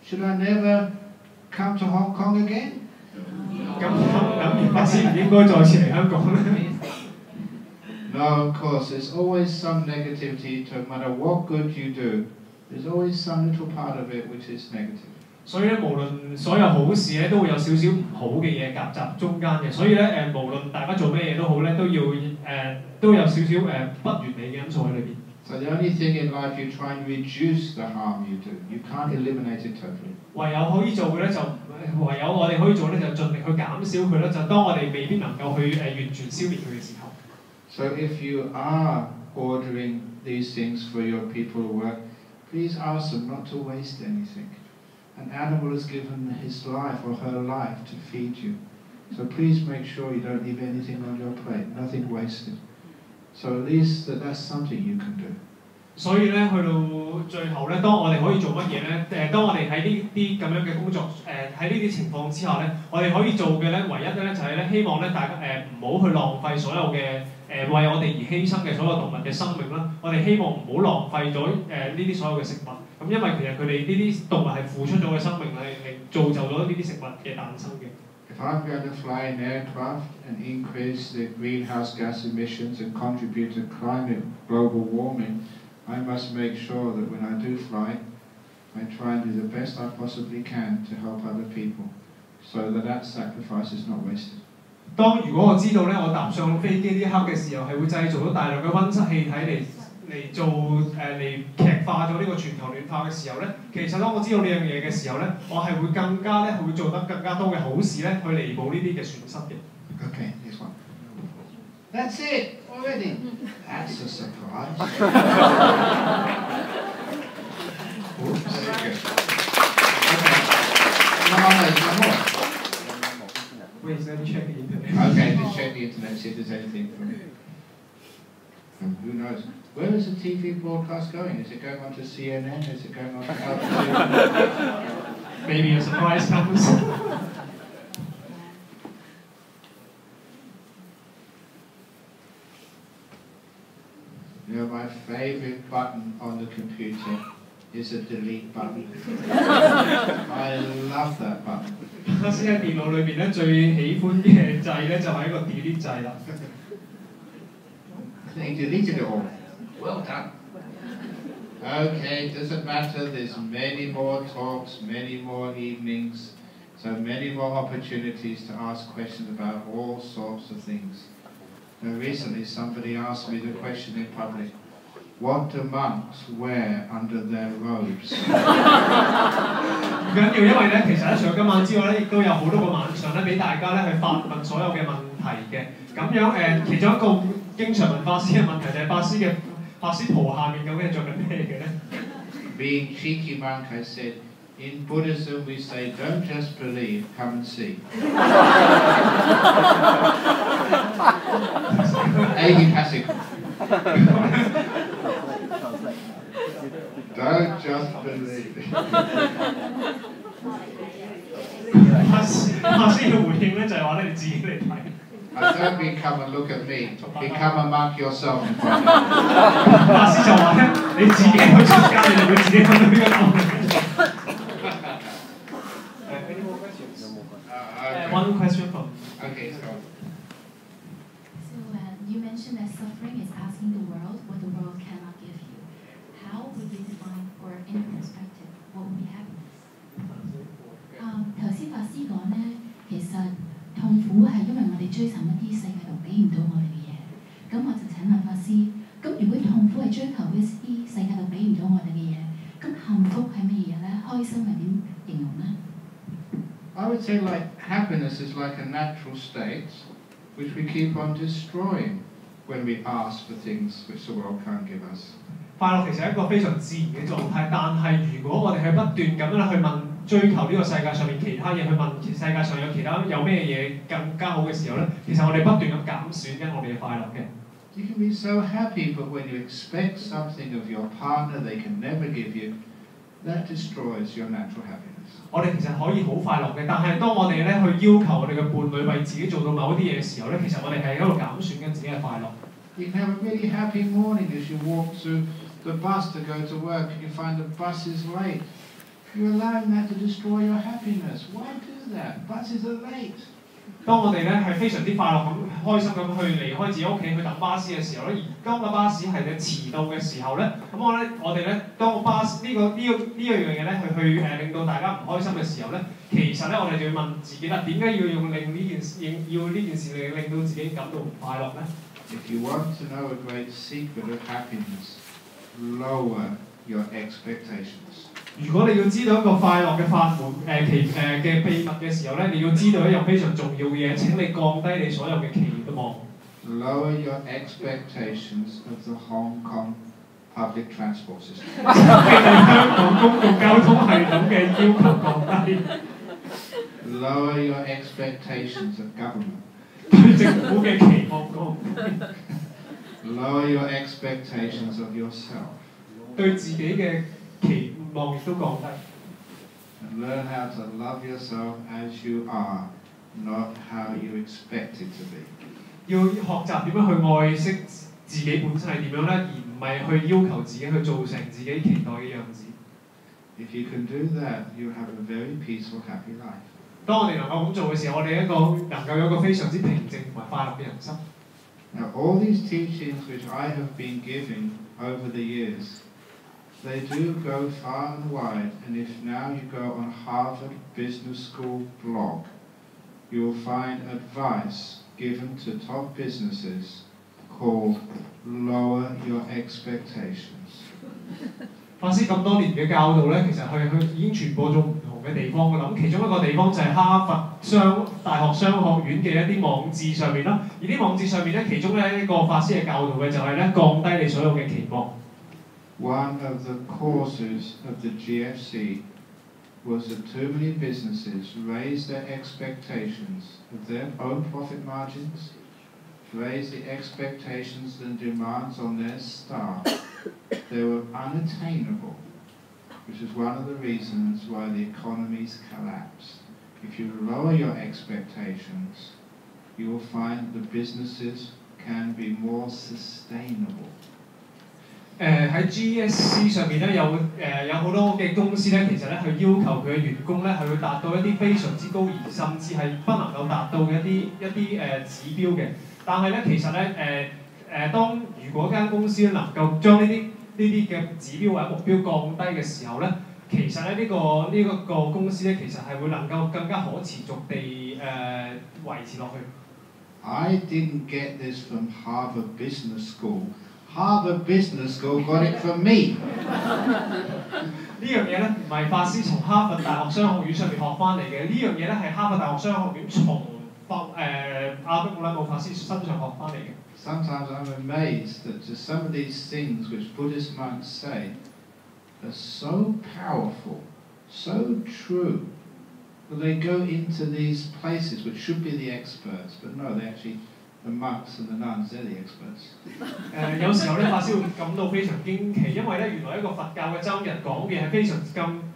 should I never come to Hong Kong again? 咁法師唔應該再次嚟香港咧？ No, of course, there's always some negativity. No matter what good you do, there's always some little part of it which is negative. 所以咧，無論所有好事咧，都會有少少唔好嘅嘢夾雜中間嘅。所以咧，無論大家做咩嘢都好咧，都有少少不完美嘅因素喺裏邊。So the only thing in life you try and reduce the harm you do. You can't eliminate it totally. 唯有可以做嘅咧，唯有我哋可以做咧，就盡力去減少佢啦。就當我哋未必能夠去完全消滅佢嘅時候。So if you are ordering these things for your people to work, please ask them not to waste anything. An animal has given his life or her life to feed you. So please make sure you don't leave anything on your plate, nothing wasted. So at least that's something you can do. 所以咧，去到最後咧，當我哋可以做乜嘢咧？當我哋喺呢啲咁樣嘅工作，喺呢啲情況之下咧，我哋可以做嘅咧，唯一嘅咧就係咧，希望咧大家唔好去浪費所有嘅為我哋而犧牲嘅所有動物嘅生命啦。我哋希望唔好浪費咗呢啲所有嘅食物。咁因為其實佢哋呢啲動物係付出咗嘅生命嚟造就咗呢啲食物嘅誕生嘅。If I'm going to fly an aircraft and increase the greenhouse gas emissions and contribute to global warming, I must make sure that when I do fly, I try and do the best I possibly can to help other people, so that sacrifice is not wasted. 如果我知道咧，我踏上飛機呢一刻嘅時候係會製造到大量嘅溫室氣體嚟嚟做嚟劇化咗呢個全球暖化嘅時候咧，其實當我知道呢樣嘢嘅時候咧，我係會更加咧會做得更加多嘅好事咧，去彌補呢啲嘅損失嘅。Okay, this one. That's it already. That's a surprise. Oops. Very good. Okay. Some more. Wait, let me check the internet. Okay, just check the internet, see if there's anything from it. And who knows? Where is the TV broadcast going? Is it going on to CNN? Is it going on to Al Maybe a surprise comes. You know, my favorite button on the computer is the delete button. I love that button. 我先喺電腦裏邊咧最喜歡嘅掣咧就係一個 delete 掣啦。You deleted it all. Well done. Okay, doesn't matter. There's many more talks, many more evenings, so many more opportunities to ask questions about all sorts of things. Now, recently, somebody asked me the question in public: what do monks wear under their robes? 唔緊要，因為咧，其實咧，除咗今晚之外咧，亦都有好多個晚上咧，俾大家咧去發問所有嘅問題嘅。咁樣其中一個經常問法師嘅問題就係法師袍下面究竟係做緊咩嘅咧 ？Being cheeky monk, I said, in Buddhism we say, don't just believe, come and see. Passive. Don't just believe. 法師嘅回應咧就係話咧，你自己嚟睇。Don't become and look at me. Become a monk yourself and find out. 法師就話咧，你自己去出家，你就會自己揾到呢個答案。Any more questions? One question from. Okay, so. You mentioned that suffering is asking the world what the world cannot give you. How would you define, or in your perspective, what would be happiness? 頭先法師講咧，其實痛苦係因為我哋追尋一啲世界度俾唔到我哋嘅嘢。咁我就請問法師，咁如果痛苦係追求一啲世界度俾唔到我哋嘅嘢，咁幸福係乜嘢咧？開心係點形容咧？ I would say happiness is like a natural state which we keep on destroying when we ask for things which the world can't give us. 快樂其實係一個非常自然嘅狀態，但係如果我哋係不斷咁樣去問追求呢個世界上面其他嘢，去問世界上有咩嘢更加好嘅時候咧，其實我哋不斷咁減損緊我哋嘅快樂嘅。You can be so happy, but when you expect something of your partner they can never give you, that destroys your natural happiness. 我哋其實可以好快樂嘅，但係當我哋咧去要求我哋嘅伴侶為自己做到某啲嘢嘅時候咧，其實我哋係喺度減損緊自己嘅快樂。You can have a really happy morning as you walk through the bus to go to work and you find the bus is late. You're allowing that to destroy your happiness. Why do that? Buses are late. 當我哋咧係非常之快樂咁、開心咁去離開自己屋企去等巴士嘅時候咧，而當個巴士係你遲到嘅時候咧，咁我哋咧當個巴士呢樣嘢咧去令到大家唔開心嘅時候咧，其實咧我哋就要問自己啦，點解要令呢件事令到自己感到唔快樂咧 ？If you want to know a great secret of happiness, lower your expectations. 如果你要知道一個快樂嘅法門嘅秘密嘅時候咧，你要知道一樣非常重要嘅嘢，請你降低你所有嘅期望。Lower your expectations of the Hong Kong public transport system. 香港公共交通系統嘅要求降低。Lower your expectations of government. 對政府嘅期望降低。Lower your expectations of yourself. 對自己嘅期望亦都降低。And learn how to love yourself as you are, not how you expect it to be. 要學習點樣去愛惜自己本身係點樣咧，而唔係去要求自己去做成自己期待嘅樣子。If you can do that, you have a very peaceful, happy life. 當我哋能夠咁做嘅時候，我哋能夠有一個非常之平靜同埋快樂嘅人生。Now, all these teachings which I have been giving over the years, they do go far and wide, and if now you go on Harvard Business School blog, you will find advice given to top businesses called lower your expectations. 法師咁多年嘅教導咧，其實佢已經傳播咗唔同嘅地方㗎啦。咁其中一個地方就係哈佛大學商學院嘅一啲網誌上面啦。而啲網誌上面咧，其中咧一個法師嘅教導嘅就係咧降低你所有嘅期望。One of the causes of the GFC was that too many businesses raised their expectations of their own profit margins, raised the expectations and demands on their staff. They were unattainable, which is one of the reasons why the economies collapse. If you lower your expectations, you will find the businesses can be more sustainable. 喺 GSC 上面咧有好多嘅公司咧，其實咧佢要求佢嘅員工咧係會達到一啲非常之高，而甚至係不能夠達到嘅一啲指標嘅。但係咧其實咧當如果間公司能夠將呢啲嘅指標或者目標降低嘅時候咧，其實咧呢個公司咧其實係會能夠更加可持續地維持落去。I didn't get this from Harvard Business School. Harvard Business School got it from me. 呢樣嘢咧唔係法師從哈佛大學商學院上面學翻嚟嘅，呢樣嘢咧係哈佛大學商學院從阿姜布拉姆法師身上學翻嚟嘅。Sometimes I'm amazed that just some of these things which Buddhist monks say are so powerful, so true, that they go into these places which should be the experts, but no, they actually.The monks and the nuns, they're the experts. 有時候咧，法師會感到非常驚奇，因為咧原來一個佛教嘅僧人講嘅係非常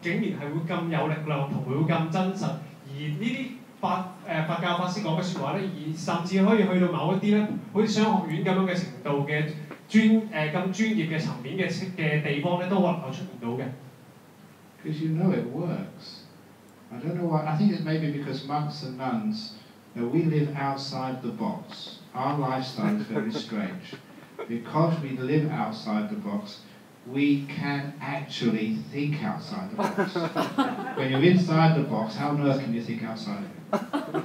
竟然係會咁有力量同會咁真實，而呢啲佛教法師講嘅説話咧，而甚至可以去到某一啲咧，好似商學院咁樣嘅程度嘅咁專業嘅層面嘅地方咧，都可能夠出現到嘅。Because you know it works. I don't know why. I think it may be because monks and nuns.Now, we live outside the box. Our lifestyle is very strange. Because we live outside the box, we can actually think outside the box. When you're inside the box, how on earth can you think outside it?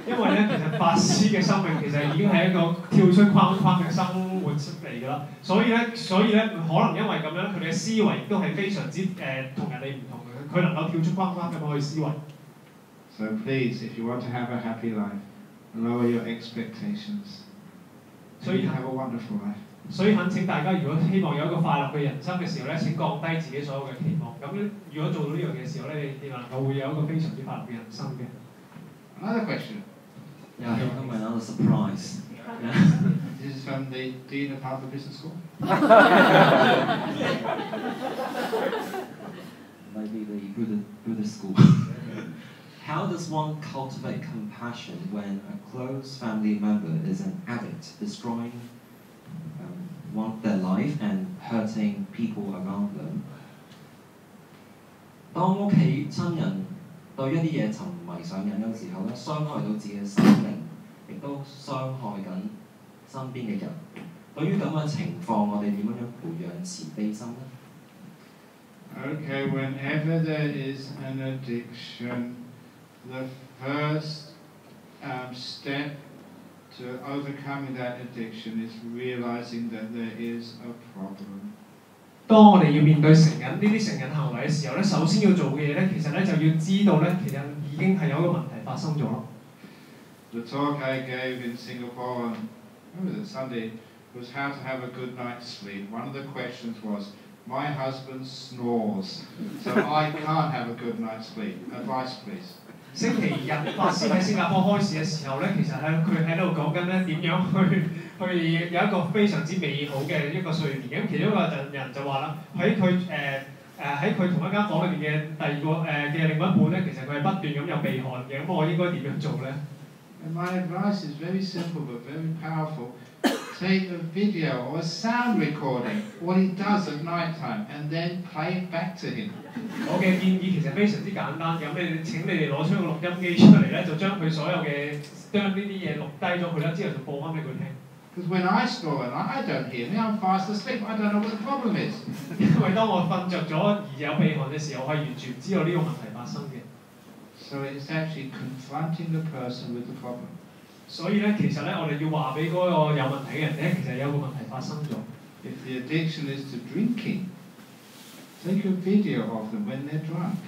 因為咧，其實法師嘅生命其實已經係一個跳出框框嘅生活出嚟㗎啦。所以咧，可能因為咁樣，佢哋嘅思維亦都係非常之同人哋唔同嘅。佢能夠跳出框框咁樣去思維。So please, if you want to have a happy life.Lower your expectations. So you have a wonderful life. 所以懇請大家，如果希望有一個快樂嘅人生嘅時候咧，請降低自己所有嘅期望。咁如果做到呢樣嘢嘅時候咧，你能夠會有一個非常之快樂嘅人生嘅。Another question. Yeah, here comes another surprise. This is from the Dean of Harvard Business School. Maybe the Buddhist school. How does one cultivate compassion when a close family member is an addict, destroying their life and hurting people around them? 當屋企親人對一啲嘢沉迷上癮嘅時候咧，傷害到自己嘅生命，亦都傷害緊身邊嘅人。對於咁嘅情況，我哋點樣培養慈悲心呢？ Okay, whenever there is an addiction.The first step to overcoming that addiction is realizing that there is a problem. 當我哋要面對呢啲成癮行為嘅時候咧，首先要做嘅嘢咧，其實咧就要知道咧，其實已經係有一個問題發生咗咯。The talk I gave in Singapore on Sunday was how to have a good night's sleep. One of the questions was, my husband snores, so I can't have a good night's sleep. Advice, please.星期日法師喺新加坡開始嘅時候咧，其實佢喺度講緊咧點樣去有一個非常之美好嘅一個睡眠。咁其中一個人就話啦，喺佢同一間房裏邊嘅第二個嘅另一半咧，其實佢係不斷咁有鼻鼾嘅。咁我應該點樣做咧 And my advice is very simple but very powerful. Take a video or a sound recording what he does at night time and then play it back to him. 我嘅建議其實非常之簡單，咁請你哋攞出個錄音機出嚟咧，就將佢所有嘅將呢啲嘢錄低咗佢啦，之後就播翻俾佢聽。Because when I snore at night, I don't hear me. I'm fast asleep. I don't know what the problem is. 因為當我瞓着咗而有鼻鼾嘅時候，我係完全唔知道呢個問題發生嘅。So it's actually confronting the person with the problem. 所以咧，其實咧，我哋要話俾嗰個有問題嘅人咧，其實有個問題發生咗。If the addiction is to drinking, take a video of them when they're drunk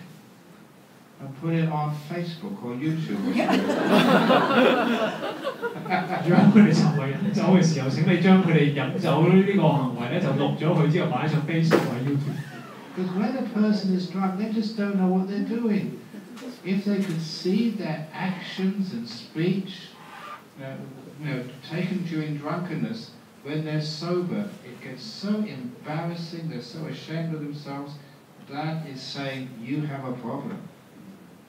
and put it on Facebook or YouTube. 如果佢哋沉迷飲酒嘅時候，請你將佢哋飲酒呢個行為咧就錄咗佢之後擺上 Facebook 或 YouTube。Because when a person is drunk, they just don't know what they're doing. If they could see their actions and speech, taken during drunkenness, when they're sober, it gets so embarrassing, they're so ashamed of themselves, that is saying you have a problem.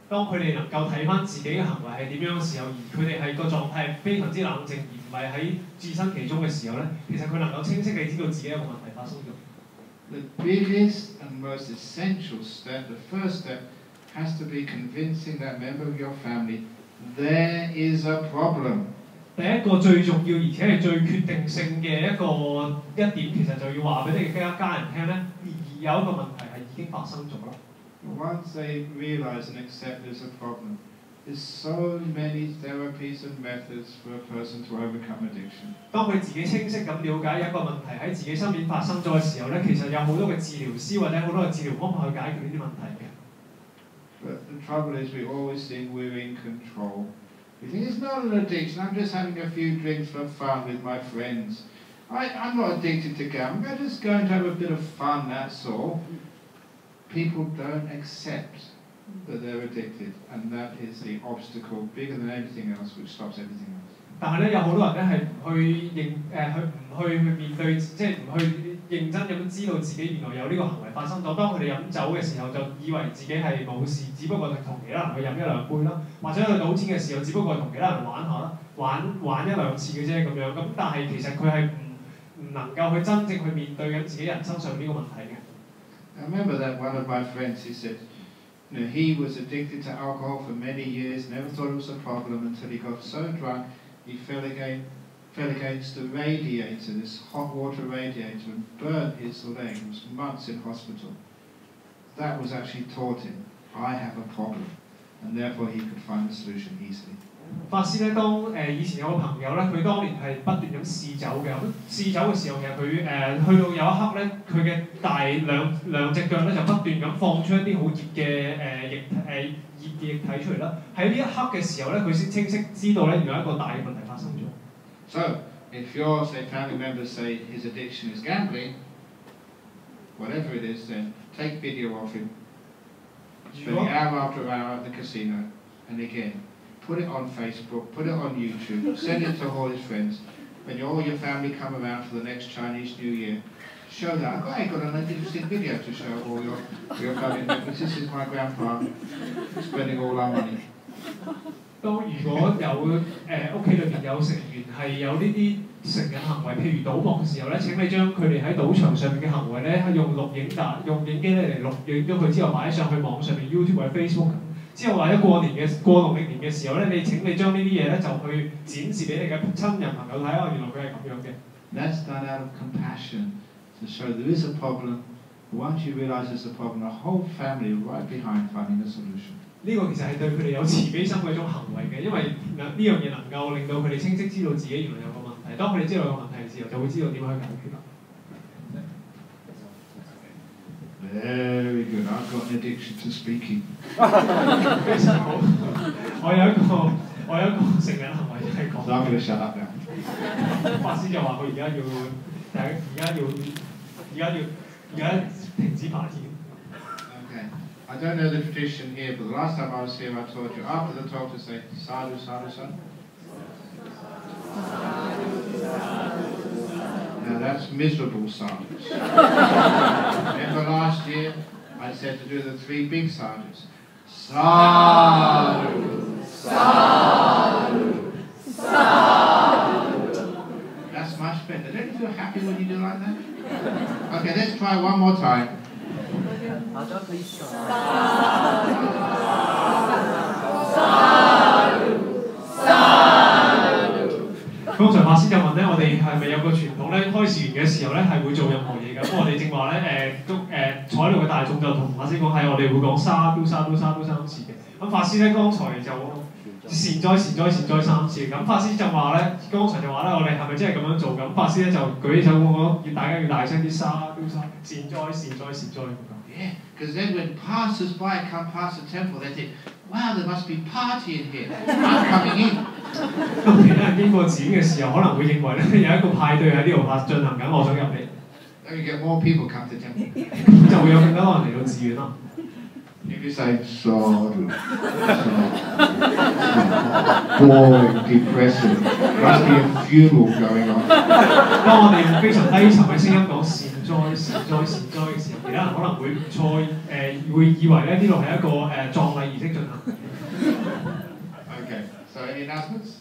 當佢哋能夠睇翻自己嘅行為係點樣嘅時候，而佢哋係個狀態非常之冷靜，而唔係喺置身其中嘅時候咧，其實佢能夠清晰地知道自己有個問題發生咗。The biggest and most essential step, the first step, has to be convincing that member of your family there is a problem. 第一個最重要而且係最決定性嘅一點，其實就要話俾你嘅家人聽咧，而有一個問題係已經發生咗啦。Once they realize and accept there's a problem, there's so many therapies and methods for a person to overcome addiction. 當佢自己清晰咁了解有一個問題喺自己身邊發生咗嘅時候咧，其實有好多嘅治療師或者好多嘅治療方法去解決呢啲問題嘅。But the trouble is we always think we're in control. We think it's not an addiction, I'm just having a few drinks for fun with my friends. I'm not addicted to gambling, I'm just going to have a bit of fun, that's all. People don't accept that they're addicted, and that is the obstacle bigger than anything else which stops everything else. 但係咧，有好多人咧係去面對，即係唔去認真咁知道自己原來有呢個行為發生咗。當佢哋飲酒嘅時候，就以為自己係冇事，只不過係同其他人去飲一兩杯啦，或者去賭錢嘅時候，只不過係同其他人玩下啦，玩一兩次嘅啫咁樣。咁但係其實佢係唔能夠去真正去面對緊自己人生上呢個問題嘅。I remember that one of my friends, he said, he was addicted to alcohol for many years, never thought it was a problem until he got so drunk he fell against the radiator, this hot water radiator, and burnt his leg. He was months in hospital. That was actually taught him, I have a problem, and therefore he could find a solution easily. 法師咧，以前有個朋友咧，佢當年係不斷咁試酒嘅。咁試酒嘅時候，其實佢去到有一刻咧，佢嘅兩隻腳咧就不斷咁放出一啲好熱嘅液體出嚟啦。喺呢一刻嘅時候咧，佢先清晰知道咧，原來有一個大嘅問題發生咗。So, if your family members say his addiction is gambling, whatever it is, then take video of him, spending hour after hour at the casino, and again. Put it on Facebook, put it on YouTube, send it to all his friends. When all your family come around for the next Chinese New Year, show that. I've got an interesting video to show all your family members. This is my grandpa spending all our money. 當如果有屋企裏邊有成員係有呢啲成癮行為，譬如賭博嘅時候咧，請你將佢哋喺賭場上面嘅行為咧，用影機咧嚟錄影咗佢之後擺上去網上面 YouTube 或者 Facebook。之後或者過農曆年嘅時候咧，請你將呢啲嘢咧就去展示俾你嘅親人朋友睇啊，原來佢係咁樣嘅。That's done out of compassion to show there is a problem. Once you realise there's a problem, the whole family right behind finding a solution. 呢個其實係對佢哋有慈悲心嘅一種行為嘅，因為呢樣嘢能夠令到佢哋清晰知道自己原來有個問題。當佢哋知道有個問題嘅時候，就會知道點樣去解決啦。Very good. I've got an addiction to speaking. 非常好。我有一個成癮行為係講。I'm going to shut up now. 法師就話佢而家停止爬天。Okay. I don't know the tradition here, but the last time I was here, I taught you after the talk to say sadhu, sadhu, sadhu. Now that's miserable sadhus. Remember last year I said to do the three big sadhus. Sadhu, sadhu, sadhu. That's much better. Don't you feel happy when you do like that? Okay, let's try one more time. Sadhu. 剛才法師就問咧，我哋係咪有個傳統咧？開示完嘅時候咧係會做任何嘢㗎？咁我哋正話咧坐喺度嘅大眾就同法師講係我哋會講沙都3次嘅。咁法師咧剛才就善哉善哉善哉3次。咁法師就話咧，剛才就話咧，我哋係咪真係咁樣做？咁法師咧就舉起手，我要大家要大聲啲，沙都沙，善哉善哉善哉咁講。Yeah, because then when passers by come past the temple, they think, wow, there must be party in here. I'm coming in. 咁其他人經過寺院嘅時候，可能會認為咧有一個派對喺呢度進行緊，我想入嚟。Then you get more people come to the temple. 咁就會有更加多人嚟到寺院啦。If you say sadhu, boring, depressing, must be a funeral going on. 當我哋用非常低沉嘅聲音講善哉善哉善哉嘅時候，其他人可能會會以為咧呢度係一個葬禮儀式進行。Okay, so any announcements?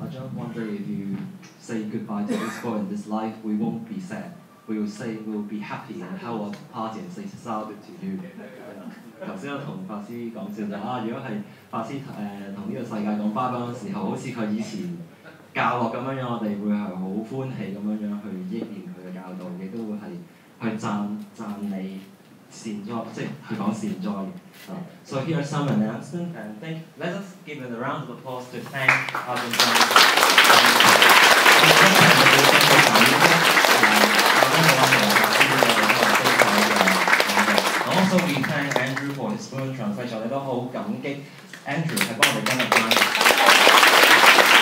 I just wonder if you say goodbye to this world in this life, we won't be sad. We will say we will be happy and have a party and say sadhu to you. 頭先我同法師講笑就如果係法師同呢個世界講拜拜嘅時候，好似佢以前教落咁樣，我哋會係好歡喜咁樣去憶念佢嘅教導，亦都會係去讚美善哉，即係去講善哉嘅。So here are some announcements and let us give it a round of applause to thank Ajahn Brahmavamso. Also we thank Andrew for his fluent translation， 我哋都好感激 Andrew 係幫我哋今日翻。